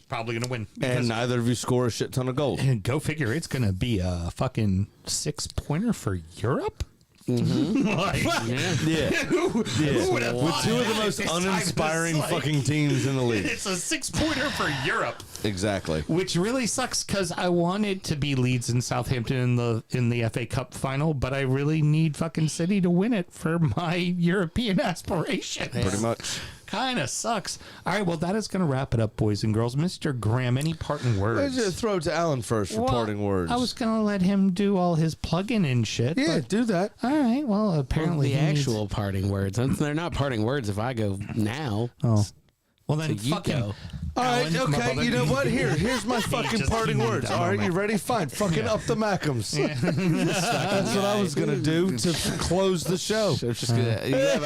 Probably going to win. And neither of you score a shit ton of goals. And go figure, it's going to be a fucking 6-pointer for Europe. Like, who would have With thought 2 of the that most this time? It's uninspiring like- fucking teams in the league. It's a 6-pointer for Europe, Exactly. which really sucks because I wanted to be Leeds and Southampton in the FA Cup final, but I really need fucking City to win it for my European aspirations. Pretty much. Kind of sucks. All right, well, that is going to wrap it up, boys and girls. Mr. Graham, any parting Let's words? just throw it to Alan first for Well, parting words. I was going to let him do all his plugging and shit. yeah, but, do that. all right, well, apparently the he needs- actual parting words. They're not parting words if I go now. Oh. Well, then So you fucking... go. All right, Alan, my okay. brother- You know what? Here's my fucking just parting needed words. that All right, moment. you ready? Fine. Fucking up the Mackems. That's what I was gonna do to close the show. So it's just gonna, you have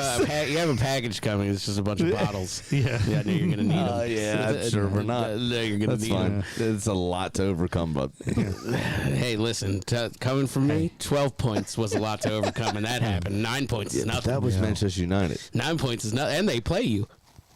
a package coming. It's just a bunch of bottles. Yeah. Yeah, I know you're gonna need them. Yeah, I'm sure we're not. No, you're gonna That's need fine. them. It's a lot to overcome, but Hey, listen, coming from me, 12 points was a lot to overcome, and that happened. 9 points is nothing. that was Manchester United. 9 points is nothing, and they play you.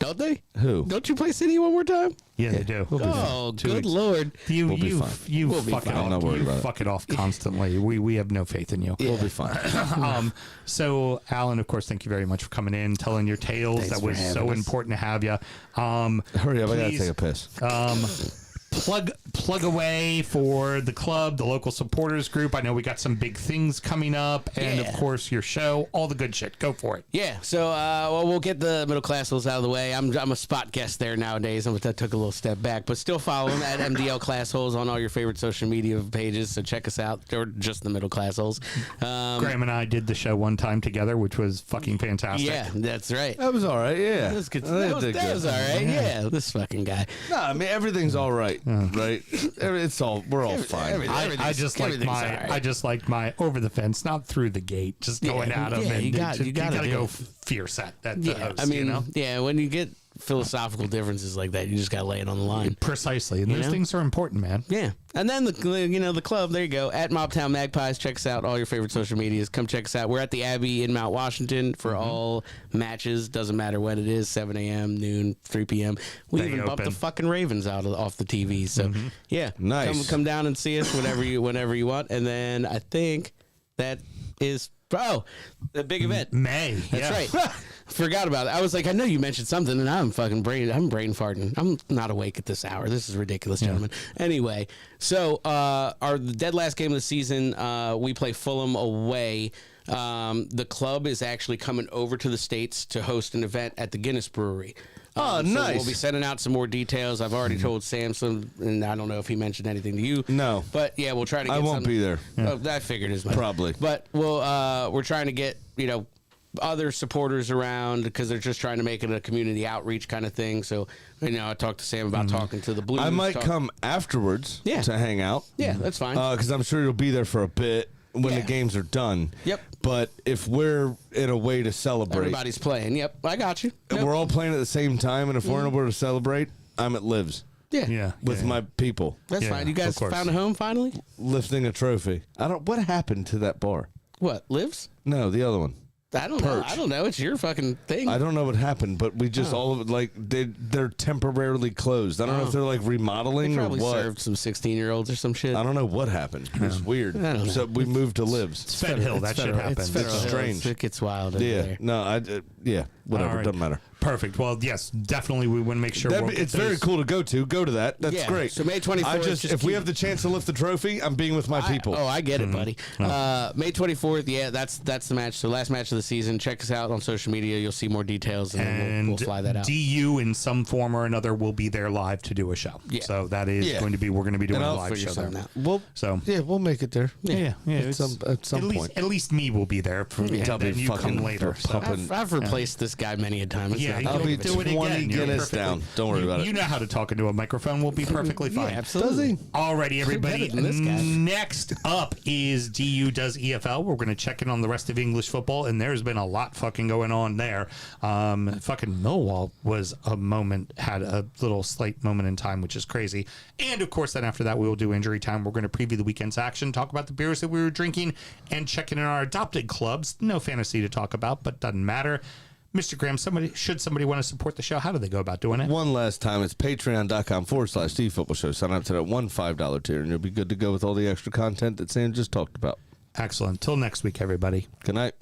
Don't they? Who? Don't you play City one more time? Yeah, they do. Oh, good weeks. Lord. You We'll be fine. you We'll be fuck it fine. I'm not off. worried You about it. fuck it off constantly. We have no faith in you. We'll be fine. So, Alan, of course, thank you very much for coming in, telling your tales. Thanks that for was having so us. important to have you. Hurry up, I gotta please, take a piss. Plug away for the club, the local supporters group. I know we got some big things coming up, and of Yeah. course your show, all the good shit. Go for it. Yeah, so well, we'll get the middle class holes out of the way. I'm a spot guest there nowadays. That took a little step back, but still follow them at MDL Class Holes on all your favorite social media pages. So check us out, or just the middle class holes. Graham and I did the show one time together, which was fucking fantastic. Yeah, that's right. That was all right. Yeah, That was good. I did That good. was all right. Yeah, this fucking guy. No, I mean everything's all right. Right? It's all. We're all fine. I just like everything's my all right. I just like my over the fence, not through the gate, just going Yeah, at him. yeah, and you gotta gotta do go it. fierce at the Yeah, host, I mean, you know? yeah, when you get philosophical differences like that, you just gotta lay it on the line. Precisely, and those know? things are important, man. Yeah, and then the club. There you go, at Mobtown Magpies. Check us out, all your favorite social medias. Come check us out. We're at the Abbey in Mount Washington for all matches. Doesn't matter when it is, 7 a.m., noon, 3 p.m. We They even bumped open. the fucking Ravens off the TV. So yeah, Nice. Come down and see us whenever you want. And then I think that is the big event. May, That's right. Forgot about it. I was like, I know you mentioned something, and I'm brain farting. I'm not awake at this hour. This is ridiculous, gentlemen. Anyway, so our dead last game of the season, we play Fulham away. The club is actually coming over to the States to host an event at the Guinness Brewery. Oh, So nice. we'll be sending out some more details. I've already told Samson, and I don't know if he mentioned anything to you. No. But yeah, we'll try to get I won't something- be there. Oh, I figured as much. Probably. But we're trying to get, other supporters around because they're just trying to make it a community outreach kind of thing. So, I talked to Sam about talking to the Blues. I might come afterwards Yeah. to hang out. Yeah, that's fine. Because I'm sure you'll be there for a bit when Yeah. the games are done. Yep. But if we're in a way to celebrate, Everybody's playing. Yep, I got you. and Yep. we're all playing at the same time, and if we're in a way to celebrate, I'm at Livs yeah. with my people That's Yeah, fine. You of guys course. found a home finally? lifting a trophy. What happened to that bar? What, Lives? No, the other one. I don't know. Perch. I don't know. It's your fucking thing. I don't know what happened, but we just all of it they're temporarily closed. I don't know if they're like They remodeling or probably what. served some 16-year-olds or some shit. I don't know what happened. It was weird. I don't know. So we moved to Livs. It's Fed Hill, that shit Federal- happened. It's Federal It's Hill. strange. It gets wild over Yeah. there. No, whatever. All right. Doesn't matter. Perfect. Well, yes, definitely we want to make sure It's very cool to go to. Go to that. That's Yeah, great. so May 24th, just if we keep- have the chance to lift the trophy, I'm being with my people. I get it, buddy. May 24th, yeah, that's the match. So last match of the season. Check us out on social media. You'll see more details, and, then And we'll fly that out. DU in some form or another will be there live to do a show. Yeah. So that is Yeah. going to be, we're going to be doing And a I'll live figure show there. something out. Well, So yeah, we'll make it there. yeah. At some point. At least me will be there. And I'll be then you come fucking later. So. pumping. I've replaced this guy many a time. It's Yeah, not- I'll you'll be do it 20 again. You're Guinness perfectly- down. Don't worry about it. You know how to talk into a microphone. We'll be perfectly fine. Yeah, absolutely. Alrighty, everybody. better than this guy. Next up is DU does EFL. We're going to check in on the rest of English football, and there's been a lot fucking going on there. Fucking Millwall had a little slight moment in time, which is crazy. And of course, then after that, we will do injury time. We're going to preview the weekend's action, talk about the beers that we were drinking, and check in on our adopted clubs. No fantasy to talk about, but doesn't matter. Mr. Graham, should somebody want to support the show, how do they go about doing it? One last time, it's patreon.com/DFootball Show. Sign up to that $1 tier, and you'll be good to go with all the extra content that Sam just talked about. Excellent. Till next week, everybody. Good night.